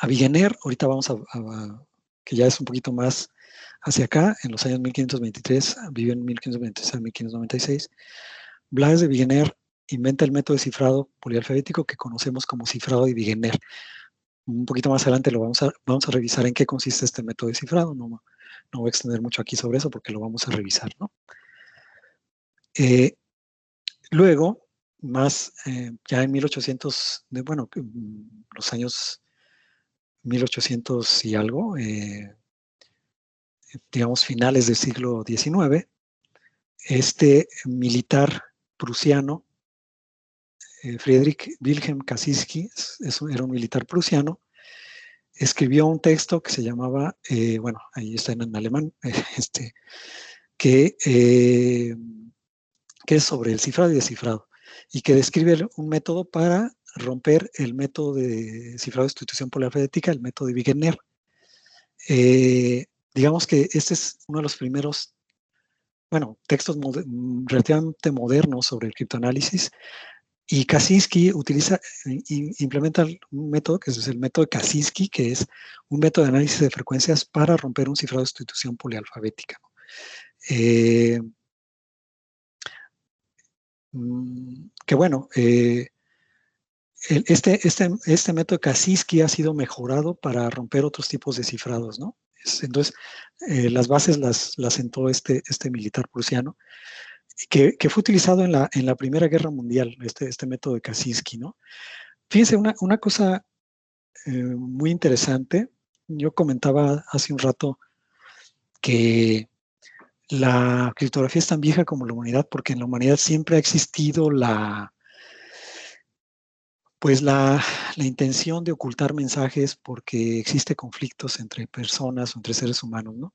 Wegener, ahorita vamos que ya es un poquito más hacia acá, en los años 1523, vivió en 1523 a 1596. Blaise de Wegener inventa el método de cifrado polialfabético que conocemos como cifrado de Wegener. Un poquito más adelante vamos a revisar en qué consiste este método de cifrado. No voy a extender mucho aquí sobre eso porque lo vamos a revisar, ¿no? Luego, ya en 1800, los años 1800 y algo, digamos finales del siglo XIX, este militar prusiano, Friedrich Wilhelm Kaczynski, era un militar prusiano, escribió un texto que se llamaba, ahí está en alemán, que es sobre el cifrado y descifrado, y que describe un método para romper el método de cifrado de sustitución polialfabética, el método de Wegener. Digamos que este es uno de los primeros, textos relativamente modernos sobre el criptoanálisis, Y Kaczynski implementa un método que es el método de Kaczynski, que es un método de análisis de frecuencias para romper un cifrado de sustitución polialfabética. Que bueno, este método de Kaczynski ha sido mejorado para romper otros tipos de cifrados, ¿no? Entonces, las bases las sentó este militar prusiano, que fue utilizado en la Primera Guerra Mundial, este método de Kaczynski, ¿no? Fíjense, una cosa muy interesante. Yo comentaba hace un rato que la criptografía es tan vieja como la humanidad, porque en la humanidad siempre ha existido la intención de ocultar mensajes porque existe conflictos entre personas o entre seres humanos, ¿no?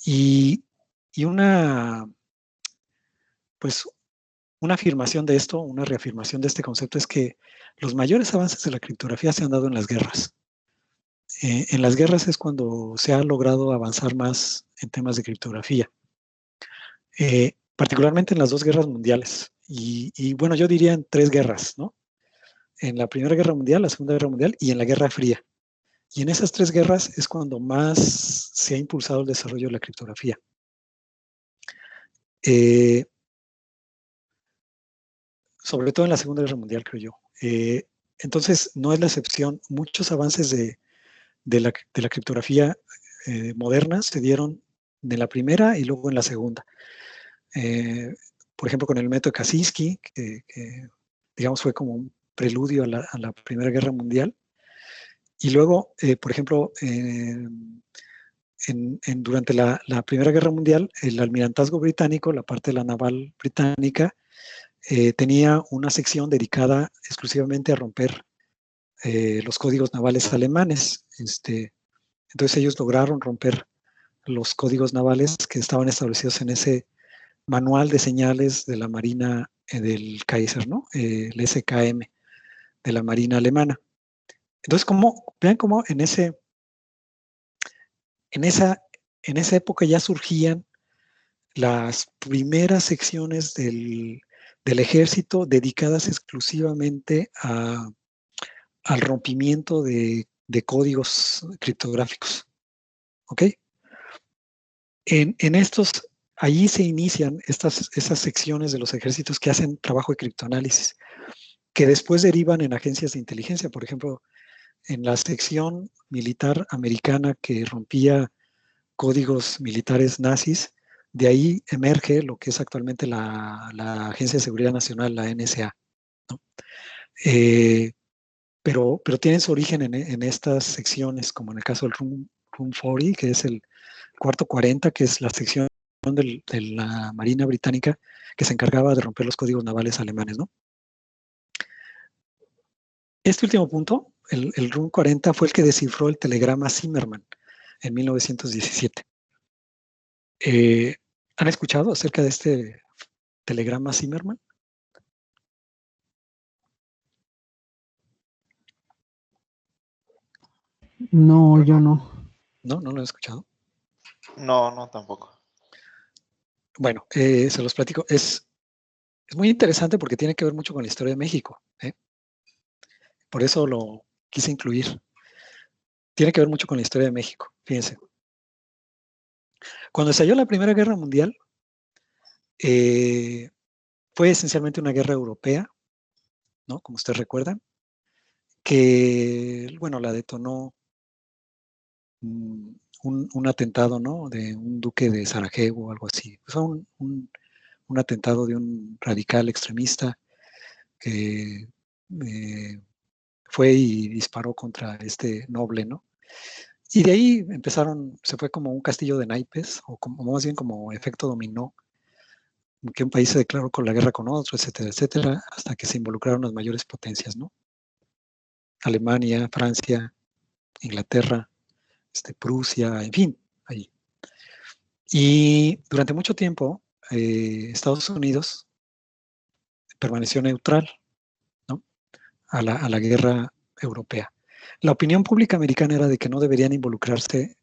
Y una afirmación de esto, una reafirmación de este concepto es que los mayores avances de la criptografía se han dado en las guerras. En las guerras es cuando se ha logrado avanzar más en temas de criptografía, particularmente en las dos guerras mundiales. Y bueno, yo diría en 3 guerras, ¿no? En la Primera Guerra Mundial, la Segunda Guerra Mundial y en la Guerra Fría. Y en esas 3 guerras es cuando más se ha impulsado el desarrollo de la criptografía. Sobre todo en la Segunda Guerra Mundial, creo yo. Entonces, no es la excepción. Muchos avances de la criptografía moderna se dieron en la primera y luego en la segunda. Por ejemplo, con el método Kaczynski, que digamos fue como un preludio a la Primera Guerra Mundial. Y luego, por ejemplo, durante la Primera Guerra Mundial, el almirantazgo británico, la parte de la naval británica, tenía una sección dedicada exclusivamente a romper los códigos navales alemanes. Entonces ellos lograron romper los códigos navales que estaban establecidos en ese manual de señales de la Marina del Kaiser, ¿no? El SKM de la Marina alemana. Entonces, vean cómo en esa época ya surgían las primeras secciones del ejército dedicadas exclusivamente al rompimiento de códigos criptográficos. ¿Ok? Allí se inician esas secciones de los ejércitos que hacen trabajo de criptoanálisis, que después derivan en agencias de inteligencia. Por ejemplo, en la sección militar americana que rompía códigos militares nazis, de ahí emerge lo que es actualmente la Agencia de Seguridad Nacional, la NSA, ¿no? Pero tienen su origen en estas secciones, como en el caso del Room 40, que es el cuarto 40, que es la sección de la Marina Británica que se encargaba de romper los códigos navales alemanes, ¿no? Este último punto, el Room 40, fue el que descifró el telegrama Zimmermann en 1917. ¿Han escuchado acerca de este telegrama Zimmermann? No, yo no. ¿No lo he escuchado? No, tampoco. Bueno, se los platico. Es muy interesante porque tiene que ver mucho con la historia de México. Por eso lo quise incluir. Tiene que ver mucho con la historia de México. Fíjense. Cuando estalló la Primera Guerra Mundial, fue esencialmente una guerra europea, ¿no? Como ustedes recuerdan, que, bueno, la detonó un atentado, ¿no? De un duque de Sarajevo o algo así. Fue un atentado de un radical extremista que fue y disparó contra este noble, ¿no? Y de ahí se fue como un castillo de naipes, o más bien como efecto dominó, que un país se declaró con la guerra con otro, etcétera, etcétera, hasta que se involucraron las mayores potencias, ¿no? Alemania, Francia, Inglaterra, Prusia, en fin, ahí. Y durante mucho tiempo, Estados Unidos permaneció neutral, ¿no? a la guerra europea. La opinión pública americana era de que no deberían involucrarse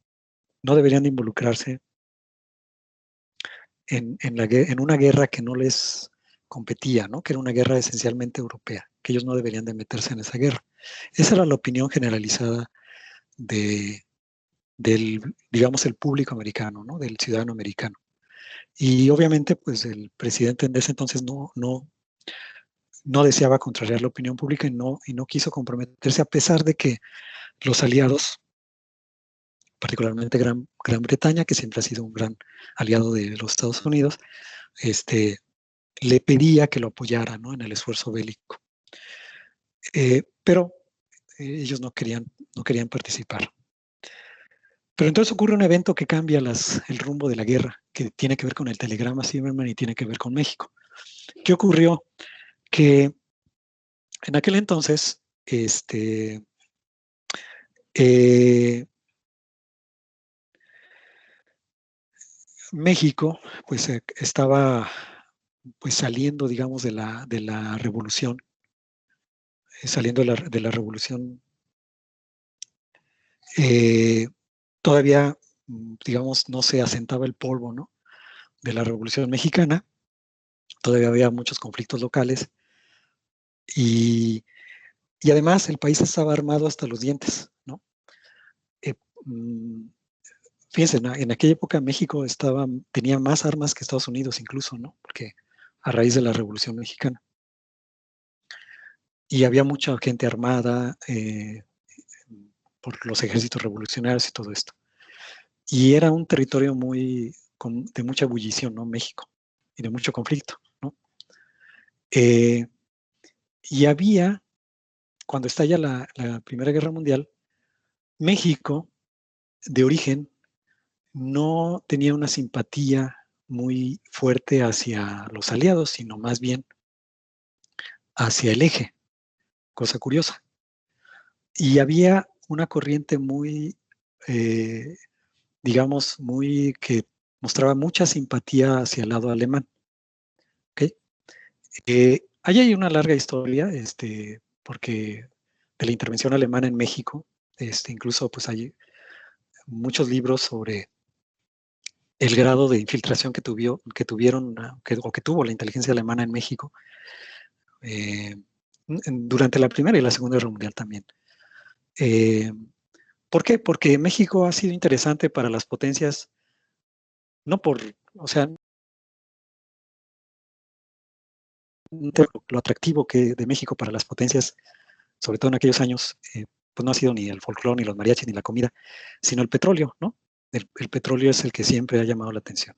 en una guerra que no les competía, ¿no? Que era una guerra esencialmente europea, que ellos no deberían de meterse en esa guerra. Esa era la opinión generalizada del, digamos, el público americano, ¿no? Del ciudadano americano. Y obviamente, pues el presidente en ese entonces no deseaba contrariar la opinión pública y no quiso comprometerse, a pesar de que los aliados, particularmente Gran Bretaña, que siempre ha sido un gran aliado de los Estados Unidos, le pedía que lo apoyara, ¿no? En el esfuerzo bélico. Pero ellos no querían participar. Pero entonces ocurre un evento que cambia el rumbo de la guerra, que tiene que ver con el telegrama Zimmerman y tiene que ver con México. ¿Qué ocurrió? Que en aquel entonces, México, pues estaba pues saliendo, digamos, de la revolución, saliendo de la revolución, todavía, digamos, no se asentaba el polvo, ¿no? De la Revolución Mexicana, todavía había muchos conflictos locales y además el país estaba armado hasta los dientes, ¿no? Fíjense, en aquella época México tenía más armas que Estados Unidos incluso, ¿no? Porque a raíz de la Revolución Mexicana. Y había mucha gente armada por los ejércitos revolucionarios y todo esto. Y era un territorio de mucha ebullición, ¿no? México, y de mucho conflicto, ¿no? Y había, cuando estalla la Primera Guerra Mundial, México, de origen, no tenía una simpatía muy fuerte hacia los aliados, sino más bien hacia el eje, cosa curiosa. Y había una corriente muy, digamos, que mostraba mucha simpatía hacia el lado alemán. ¿Okay? Ahí hay una larga historia, porque de la intervención alemana en México, incluso pues hay muchos libros sobre el grado de infiltración que tuvieron o que tuvo la inteligencia alemana en México durante la Primera y la Segunda Guerra Mundial también. ¿Por qué? Porque México ha sido interesante para las potencias, o sea, lo atractivo de México para las potencias, sobre todo en aquellos años, pues no ha sido ni el folclore, ni los mariachis, ni la comida, sino el petróleo, ¿no? El petróleo es el que siempre ha llamado la atención.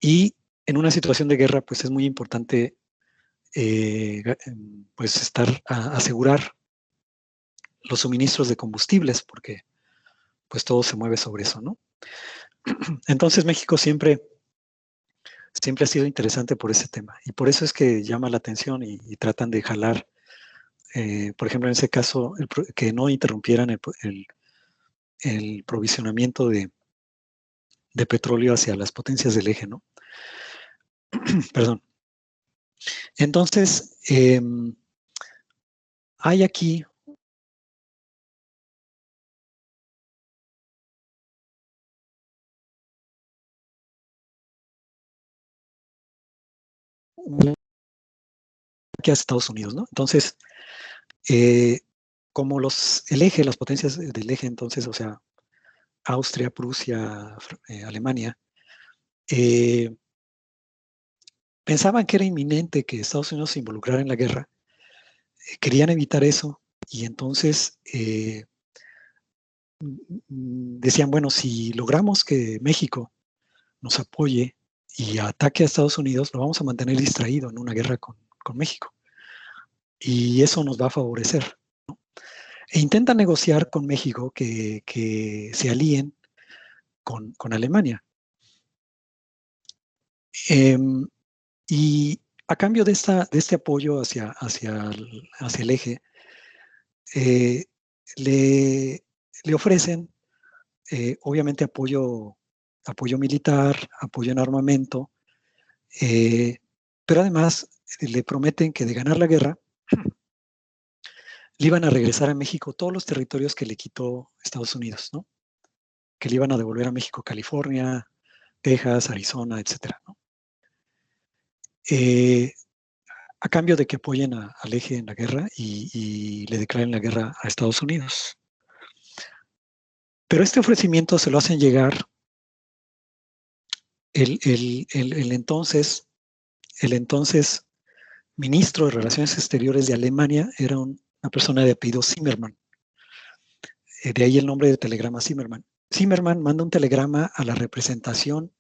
Y en una situación de guerra, pues es muy importante pues asegurar los suministros de combustibles, porque pues todo se mueve sobre eso, ¿no? Entonces México siempre ha sido interesante por ese tema, y por eso es que llama la atención y tratan de jalar, por ejemplo, en ese caso, que no interrumpieran el provisionamiento de petróleo hacia las potencias del eje, ¿no? Perdón. Entonces, hay aquí que hace Estados Unidos, ¿no? Entonces, como el eje, las potencias del eje, entonces, o sea, Austria, Prusia, Alemania, pensaban que era inminente que Estados Unidos se involucrara en la guerra, querían evitar eso, y entonces decían, bueno, si logramos que México nos apoye y ataque a Estados Unidos, lo vamos a mantener distraído en una guerra con México. Y eso nos va a favorecer, ¿no? E intentan negociar con México que se alíen con Alemania. Y a cambio de este apoyo hacia el eje, le ofrecen, obviamente, apoyo militar, apoyo en armamento, pero además le prometen que de ganar la guerra, le iban a regresar a México todos los territorios que le quitó Estados Unidos, ¿no? Que le iban a devolver a México California, Texas, Arizona, etcétera, ¿no? a cambio de que apoyen al eje en la guerra y le declaren la guerra a Estados Unidos. Pero este ofrecimiento se lo hacen llegar el entonces ministro de Relaciones Exteriores de Alemania era una persona de apellido Zimmermann. De ahí el nombre de telegrama Zimmermann. Zimmermann manda un telegrama a la representación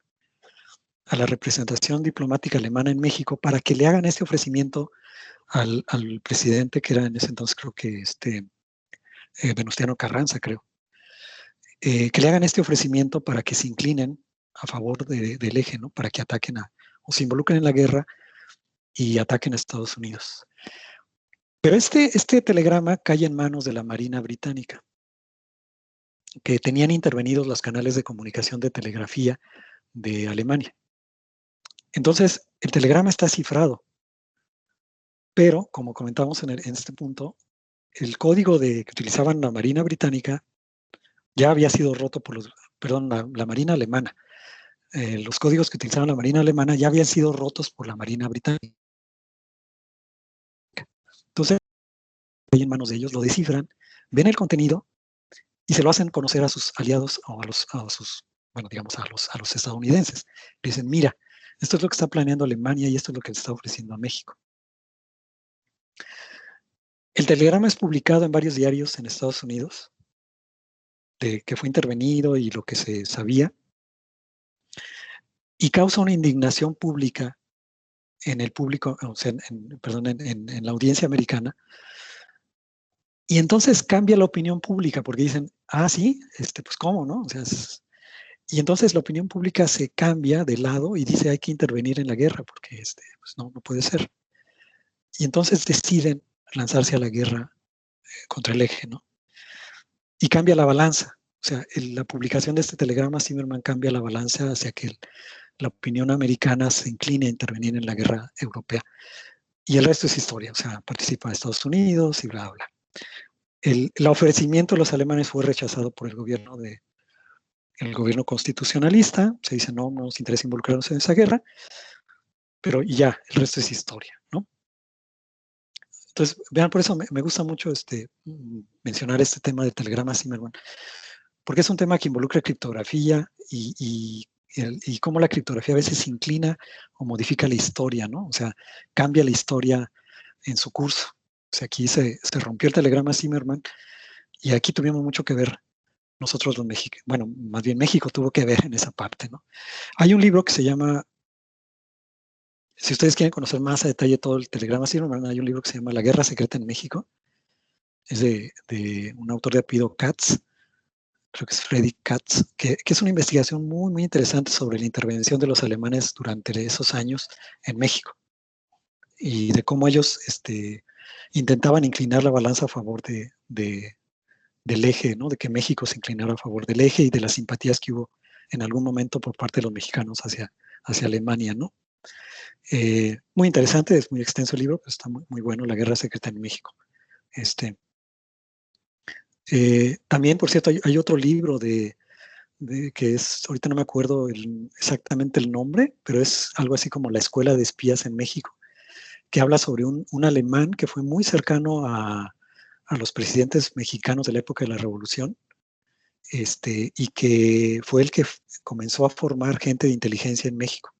diplomática alemana en México para que le hagan este ofrecimiento al presidente, que era en ese entonces creo que Venustiano Carranza, creo. Que le hagan este ofrecimiento para que se inclinen a favor del eje, ¿no? Para que ataquen o se involucren en la guerra y ataquen a Estados Unidos. Pero este telegrama cae en manos de la Marina Británica, que tenían intervenidos los canales de comunicación de telegrafía de Alemania. Entonces, el telegrama está cifrado, pero, como comentamos en este punto, el código que utilizaban la Marina Británica ya había sido roto por la Marina Alemana. Los códigos que utilizaban la Marina Alemana ya habían sido rotos por la Marina Británica. Entonces, ahí en manos de ellos, lo descifran, ven el contenido y se lo hacen conocer a sus aliados o a los estadounidenses. Le dicen, mira, esto es lo que está planeando Alemania y esto es lo que le está ofreciendo a México. El telegrama es publicado en varios diarios en Estados Unidos, de que fue intervenido y lo que se sabía, y causa una indignación pública en el público, o sea, en la audiencia americana. Y entonces cambia la opinión pública, porque dicen, sí, pues cómo, ¿no? O sea, y entonces la opinión pública se cambia de lado y dice, hay que intervenir en la guerra, porque pues no puede ser. Y entonces deciden lanzarse a la guerra contra el eje, ¿no? Y cambia la balanza. O sea, la publicación de este telegrama, Zimmermann cambia la balanza hacia que la opinión americana se incline a intervenir en la guerra europea. Y el resto es historia, o sea, participa Estados Unidos y bla, bla. El ofrecimiento de los alemanes fue rechazado por el gobierno constitucionalista. Se dice, no nos interesa involucrarnos en esa guerra, pero ya, el resto es historia, ¿no? Entonces, vean, por eso me gusta mucho mencionar este tema del telegrama Zimmermann, porque es un tema que involucra criptografía y cómo la criptografía a veces inclina o modifica la historia, ¿no? O sea, cambia la historia en su curso. O sea, aquí se rompió el telegrama Zimmermann y aquí tuvimos mucho que ver nosotros los mexicanos. Bueno, más bien México tuvo que ver en esa parte, ¿no? Hay un libro que se llama, si ustedes quieren conocer más a detalle todo el telegrama Zimmermann, hay un libro que se llama La Guerra Secreta en México. Es de un autor de apellido Katz, creo que es Freddy Katz, que es una investigación muy, muy interesante sobre la intervención de los alemanes durante esos años en México y de cómo ellos intentaban inclinar la balanza a favor del eje, ¿no? De que México se inclinara a favor del eje y de las simpatías que hubo en algún momento por parte de los mexicanos hacia Alemania, ¿no? Muy interesante, es muy extenso el libro, pero está muy, muy bueno, La Guerra Secreta en México. También, por cierto, hay otro libro que es, ahorita no me acuerdo exactamente el nombre, pero es algo así como La Escuela de Espías en México, que habla sobre un alemán que fue muy cercano a los presidentes mexicanos de la época de la Revolución, y que fue el que comenzó a formar gente de inteligencia en México.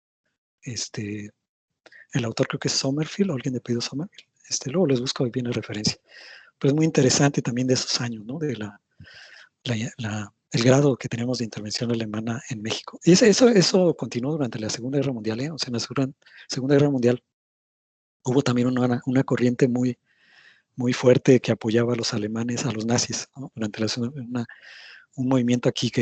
El autor creo que es Sommerfield, o alguien de apellido Sommerfield. Luego les busco bien la referencia. Pero es muy interesante también de esos años, ¿no? De el grado que tenemos de intervención alemana en México. Y eso continuó durante la Segunda Guerra Mundial, ¿eh? O sea, en la Segunda Guerra Mundial hubo también una corriente muy, muy fuerte que apoyaba a los alemanes, a los nazis, ¿no? Durante un movimiento aquí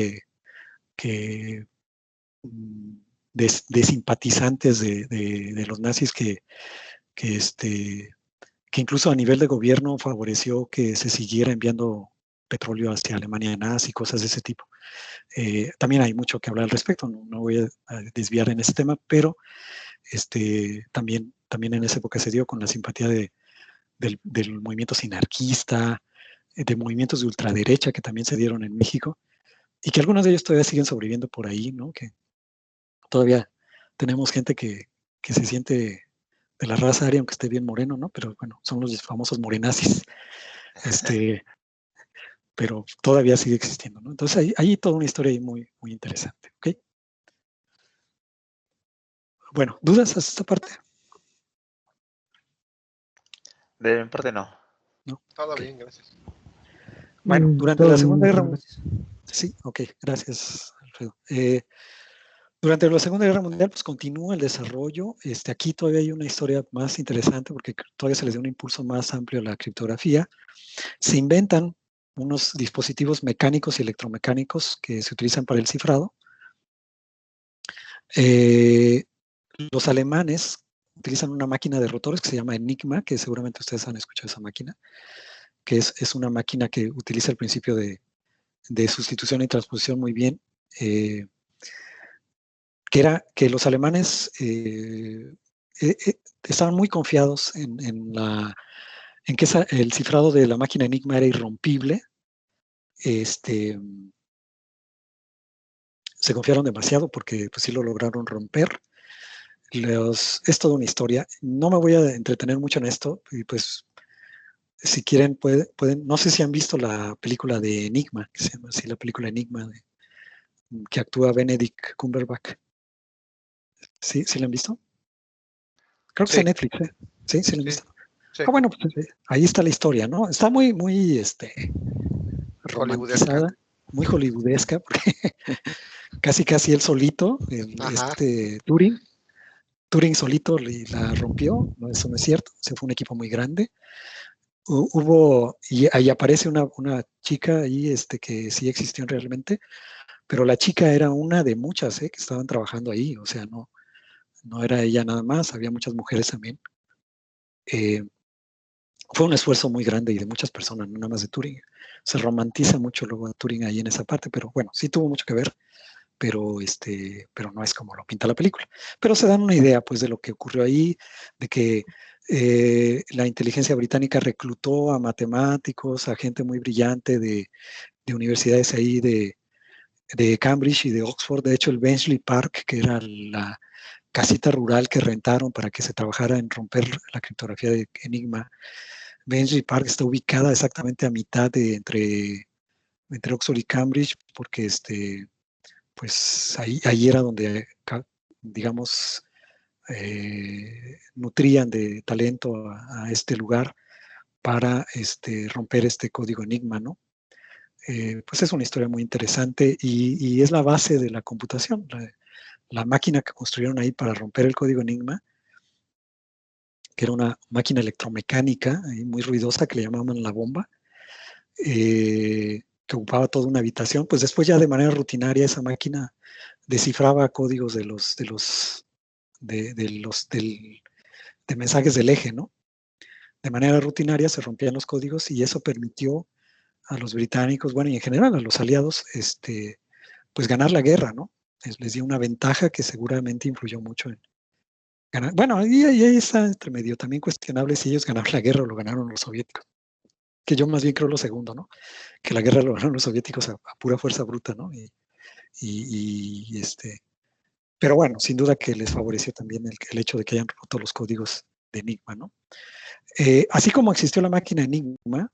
de simpatizantes de los nazis que incluso a nivel de gobierno favoreció que se siguiera enviando petróleo hacia Alemania nazi y cosas de ese tipo. También hay mucho que hablar al respecto, no voy a desviar en ese tema, pero también en esa época se dio con la simpatía del movimiento sinarquista, de movimientos de ultraderecha que también se dieron en México, y que algunos de ellos todavía siguen sobreviviendo por ahí, ¿no? Que todavía tenemos gente que se siente la raza aria, aunque esté bien moreno, ¿no? Pero bueno, son los famosos morenazis. Pero todavía sigue existiendo, ¿no? Entonces hay toda una historia ahí muy, muy interesante, ¿ok? Bueno, ¿dudas hasta esta parte? De mi parte no. No. Todo Ok. bien, gracias. Bueno, durante Todo la bien, Segunda Guerra gracias. Sí, ok, gracias, Alfredo. Durante la Segunda Guerra Mundial, pues continúa el desarrollo. Aquí todavía hay una historia más interesante porque todavía se les dio un impulso más amplio a la criptografía. Se inventan unos dispositivos mecánicos y electromecánicos que se utilizan para el cifrado. Los alemanes utilizan una máquina de rotores que se llama Enigma, que seguramente ustedes han escuchado esa máquina, que es una máquina que utiliza el principio de sustitución y transposición muy bien. Que era que los alemanes estaban muy confiados en que el cifrado de la máquina Enigma era irrompible. Se confiaron demasiado porque pues sí lo lograron romper. Es toda una historia. No me voy a entretener mucho en esto y pues si quieren pueden, no sé si han visto la película de Enigma, que se llama así la película Enigma, que actúa Benedict Cumberbatch. ¿Sí la han visto? Creo que Sí. está en Netflix, ¿eh? Sí la han Sí, visto. sí. Bueno, pues ahí está la historia, ¿no? Está muy, muy Hollywoodesca. romantizada, muy hollywoodesca, porque casi él solito, Ajá. Turing solito la rompió, no, eso no es cierto, se fue un equipo muy grande. Y ahí aparece una chica ahí que sí existió realmente, pero la chica era una de muchas que estaban trabajando ahí, o sea, no era ella nada más, había muchas mujeres también. Fue un esfuerzo muy grande y de muchas personas, no nada más de Turing. Se romantiza mucho luego a Turing ahí en esa parte, pero bueno, sí tuvo mucho que ver, pero no es como lo pinta la película. Pero se dan una idea, pues, de lo que ocurrió ahí, de que la inteligencia británica reclutó a matemáticos, a gente muy brillante de universidades ahí de Cambridge y de Oxford. De hecho, el Bletchley Park, que era la casita rural que rentaron para que se trabajara en romper la criptografía de Enigma, Bletchley Park está ubicada exactamente a mitad de entre Oxford y Cambridge, porque pues ahí era donde, digamos, nutrían de talento a este lugar para romper este código Enigma, ¿no? Pues es una historia muy interesante y es la base de la computación. La máquina que construyeron ahí para romper el código Enigma, que era una máquina electromecánica muy ruidosa que le llamaban la bomba, que ocupaba toda una habitación, pues después ya de manera rutinaria esa máquina descifraba códigos de mensajes del eje, ¿no? De manera rutinaria se rompían los códigos y eso permitió a los británicos, bueno, y en general a los aliados, pues ganar la guerra, ¿no? Les dio una ventaja que seguramente influyó mucho en ganar. Bueno, y ahí está entre medio también cuestionable si ellos ganaron la guerra o lo ganaron los soviéticos, que yo más bien creo lo segundo, ¿no? Que la guerra lo ganaron los soviéticos a pura fuerza bruta, ¿no? Pero bueno, sin duda que les favoreció también el hecho de que hayan roto los códigos de Enigma, ¿no? Así como existió la máquina Enigma,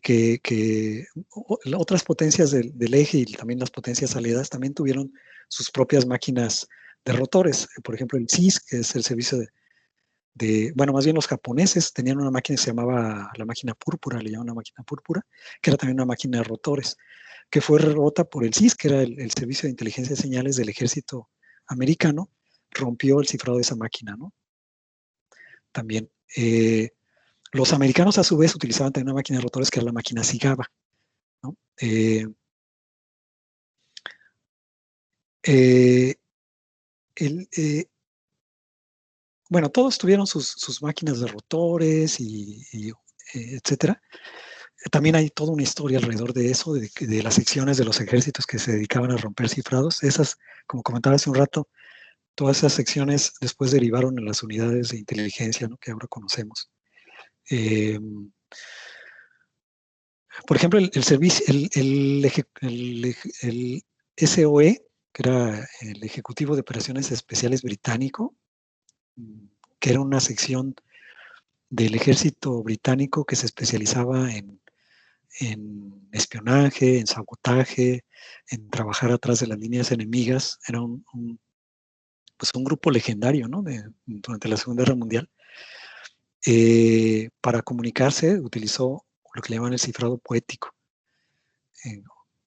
que otras potencias del eje y también las potencias aliadas también tuvieron sus propias máquinas de rotores. Por ejemplo, el CIS, que es el servicio bueno, más bien los japoneses tenían una máquina que se llamaba la máquina púrpura, le llamaban la máquina púrpura, que era también una máquina de rotores, que fue rota por el CIS, que era el servicio de inteligencia de señales del ejército americano, rompió el cifrado de esa máquina, ¿no? También. Los americanos a su vez utilizaban también una máquina de rotores que era la máquina Cigaba, ¿no? Bueno, todos tuvieron sus máquinas de rotores y etcétera. También hay toda una historia alrededor de eso, de las secciones de los ejércitos que se dedicaban a romper cifrados. Esas, como comentaba hace un rato, todas esas secciones después derivaron en las unidades de inteligencia, ¿no? Que ahora conocemos. Por ejemplo, el servicio, el SOE, que era el Ejecutivo de Operaciones Especiales británico, que era una sección del ejército británico que se especializaba en espionaje, en sabotaje, en trabajar atrás de las líneas enemigas. Era pues un grupo legendario, ¿no? Durante la Segunda Guerra Mundial. Para comunicarse utilizó lo que le llaman el cifrado poético,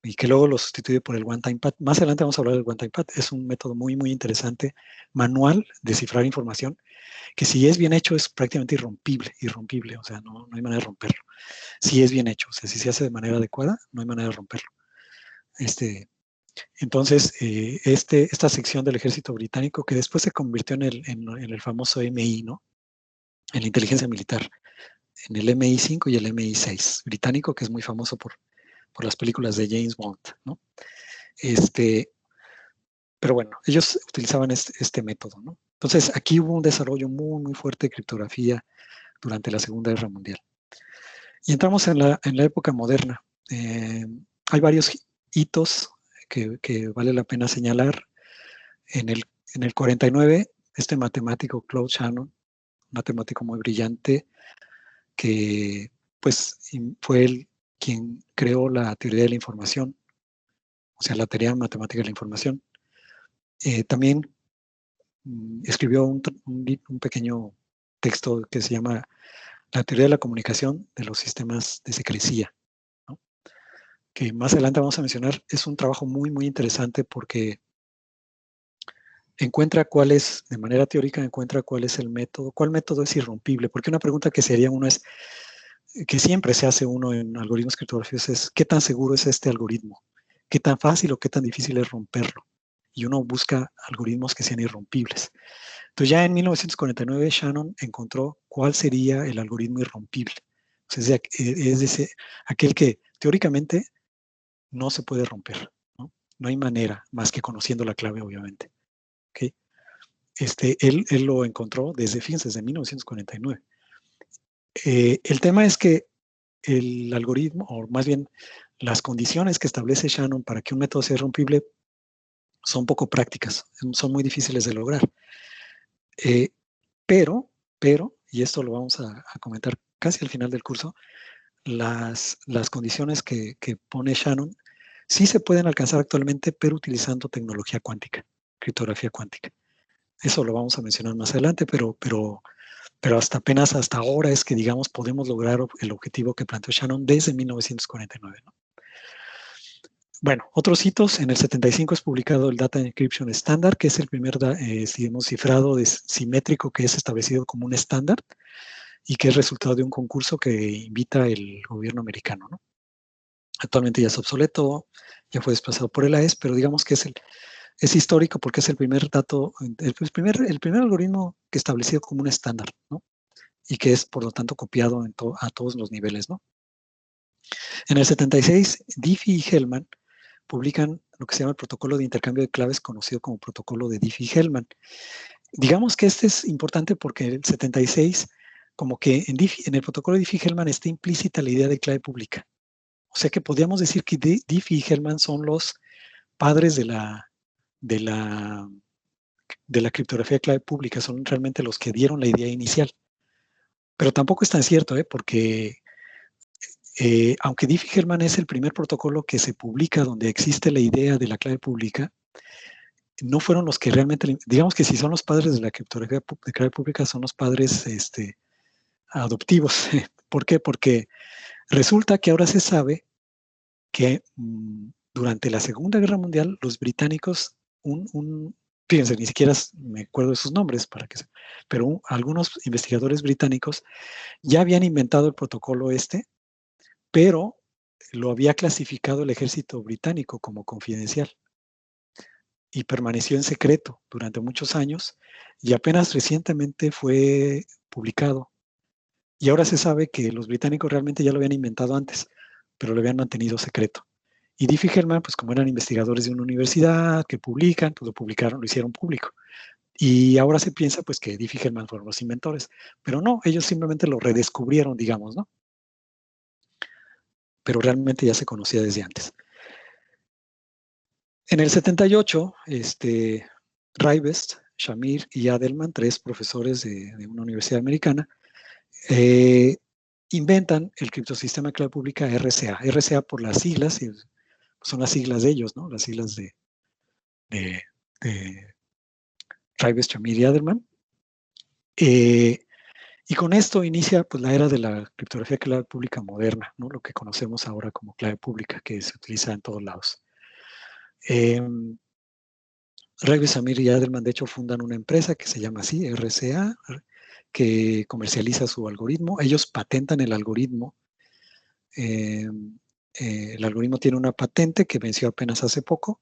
y que luego lo sustituye por el one-time pad. Más adelante vamos a hablar del one-time pad. Es un método muy, muy interesante, manual de cifrar información, que si es bien hecho es prácticamente irrompible, o sea, no hay manera de romperlo. Si es bien hecho, o sea, si se hace de manera adecuada, no hay manera de romperlo. Entonces, esta sección del ejército británico, que después se convirtió en el famoso MI, ¿no? En la inteligencia militar, en el MI5 y el MI6 británico, que es muy famoso por las películas de James Bond, ¿no? Pero bueno, ellos utilizaban este método, ¿no? Entonces, aquí hubo un desarrollo muy, muy fuerte de criptografía durante la Segunda Guerra Mundial. Y entramos en la época moderna. Hay varios hitos que vale la pena señalar. En el 49, este matemático Claude Shannon, un matemático muy brillante, que pues fue quien creó la teoría de la información, o sea, la teoría matemática de la información. También escribió un pequeño texto que se llama La teoría de la comunicación de los sistemas de secrecía, ¿no? Que más adelante vamos a mencionar. Es un trabajo muy, muy interesante porque de manera teórica, encuentra cuál es el método, cuál método es irrompible. Porque una pregunta que se haría uno es, que siempre se hace uno en algoritmos criptográficos, es ¿qué tan seguro es este algoritmo? ¿Qué tan fácil o qué tan difícil es romperlo? Y uno busca algoritmos que sean irrompibles. Entonces ya en 1949 Shannon encontró cuál sería el algoritmo irrompible. O sea, es aquel que teóricamente no se puede romper, ¿no? No hay manera más que conociendo la clave, obviamente. ¿Okay? Él lo encontró desde 1949. El tema es que el algoritmo, o más bien las condiciones que establece Shannon para que un método sea irrompible son poco prácticas, son muy difíciles de lograr. Pero, y esto lo vamos a comentar casi al final del curso, las condiciones que pone Shannon sí se pueden alcanzar actualmente, pero utilizando tecnología cuántica, criptografía cuántica. Eso lo vamos a mencionar más adelante, pero apenas hasta ahora es que, digamos, podemos lograr el objetivo que planteó Shannon desde 1949, ¿no? Bueno, otros hitos. En el 75 es publicado el Data Encryption Standard, que es el primer cifrado simétrico que es establecido como un estándar y que es resultado de un concurso que invita el gobierno americano, ¿no? Actualmente ya es obsoleto, ya fue desplazado por el AES, pero digamos que es histórico porque es el primer primer algoritmo que establecido como un estándar, ¿no? Y que es, por lo tanto, copiado a todos los niveles, ¿no? En el 76, Diffie y Hellman publican lo que se llama el protocolo de intercambio de claves, conocido como protocolo de Diffie-Hellman. Digamos que este es importante porque en el 76, como que en el protocolo de Diffie-Hellman está implícita la idea de clave pública. O sea que podríamos decir que Diffie y Hellman son los padres de la criptografía de clave pública, son realmente los que dieron la idea inicial. Pero tampoco es tan cierto, porque aunque Diffie-Hellman es el primer protocolo que se publica donde existe la idea de la clave pública, no fueron los que realmente, digamos que si son los padres de la criptografía de clave pública, son los padres adoptivos. ¿Por qué? Porque resulta que ahora se sabe que durante la Segunda Guerra Mundial, los británicos, fíjense, ni siquiera me acuerdo de sus nombres, pero algunos investigadores británicos ya habían inventado el protocolo pero lo había clasificado el ejército británico como confidencial y permaneció en secreto durante muchos años y apenas recientemente fue publicado. Y ahora se sabe que los británicos realmente ya lo habían inventado antes, pero lo habían mantenido secreto. Y Diffie-Hellman, pues como eran investigadores de una universidad que publican, pues lo publicaron, lo hicieron público. Y ahora se piensa pues que Diffie-Hellman fueron los inventores, pero no, ellos simplemente lo redescubrieron, digamos, ¿no? Pero realmente ya se conocía desde antes. En el 78, Rivest Shamir y Adelman, 3 profesores de una universidad americana, inventan el criptosistema de clave pública RSA. RSA por las siglas, son las siglas de ellos, ¿no? Las siglas de Travis, Shamir y Adelman. Y con esto inicia pues, la era de la criptografía de clave pública moderna, ¿no? Lo que conocemos ahora como clave pública, que se utiliza en todos lados. Travis, Shamir y Adelman, de hecho, fundan una empresa que se llama así, RSA, que comercializa su algoritmo. Ellos patentan el algoritmo. El algoritmo tiene una patente que venció apenas hace poco,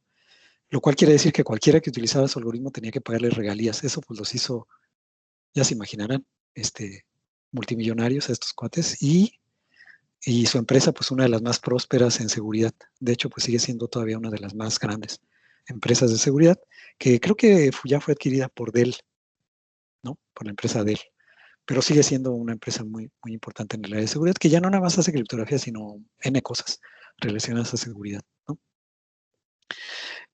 lo cual quiere decir que cualquiera que utilizara su algoritmo tenía que pagarle regalías. Eso pues los hizo, ya se imaginarán, multimillonarios a estos cuates, y su empresa pues una de las más prósperas en seguridad. De hecho pues sigue siendo todavía una de las más grandes empresas de seguridad, que creo que ya fue adquirida por Dell, ¿no? Por la empresa Dell. Pero sigue siendo una empresa muy, muy importante en el área de seguridad, que ya no nada más hace criptografía, sino N cosas relacionadas a seguridad, ¿no?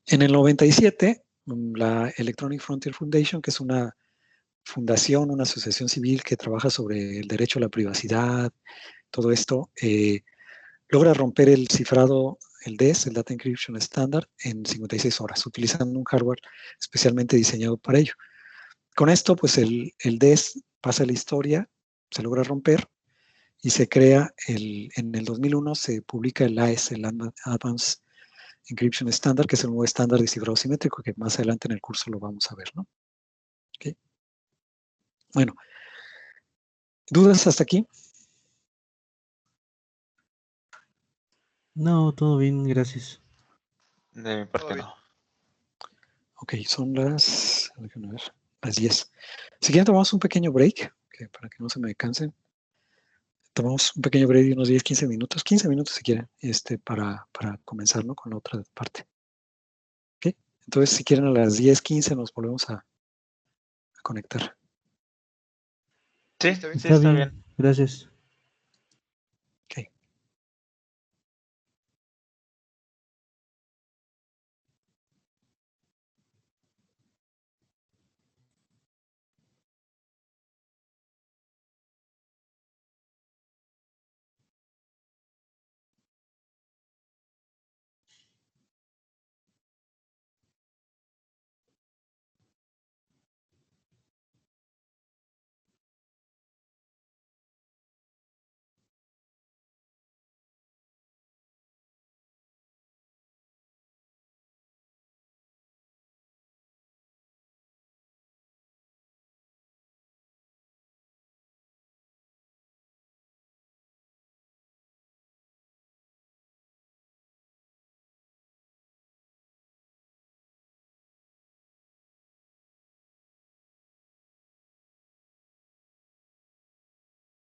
En el 97, la Electronic Frontier Foundation, que es una fundación, una asociación civil que trabaja sobre el derecho a la privacidad, todo esto, logra romper el cifrado, el DES, el Data Encryption Standard, en 56 horas, utilizando un hardware especialmente diseñado para ello. Con esto, pues el DES pasa a la historia, se logra romper y se crea, en el 2001 se publica el AES, el Advanced Encryption Standard, que es el nuevo estándar de cifrado simétrico, que más adelante en el curso lo vamos a ver, ¿no? Okay. Bueno, ¿dudas hasta aquí? No, todo bien, gracias. De mi parte no. Ok, son las 10. Si quieren tomamos un pequeño break, para que no se me cansen. Tomamos un pequeño break de unos 10, 15 minutos, 15 minutos si quieren, para comenzar, ¿no? Con la otra parte. ¿Okay? Entonces, si quieren a las 10, 15 nos volvemos a conectar. Sí, Está bien. Gracias.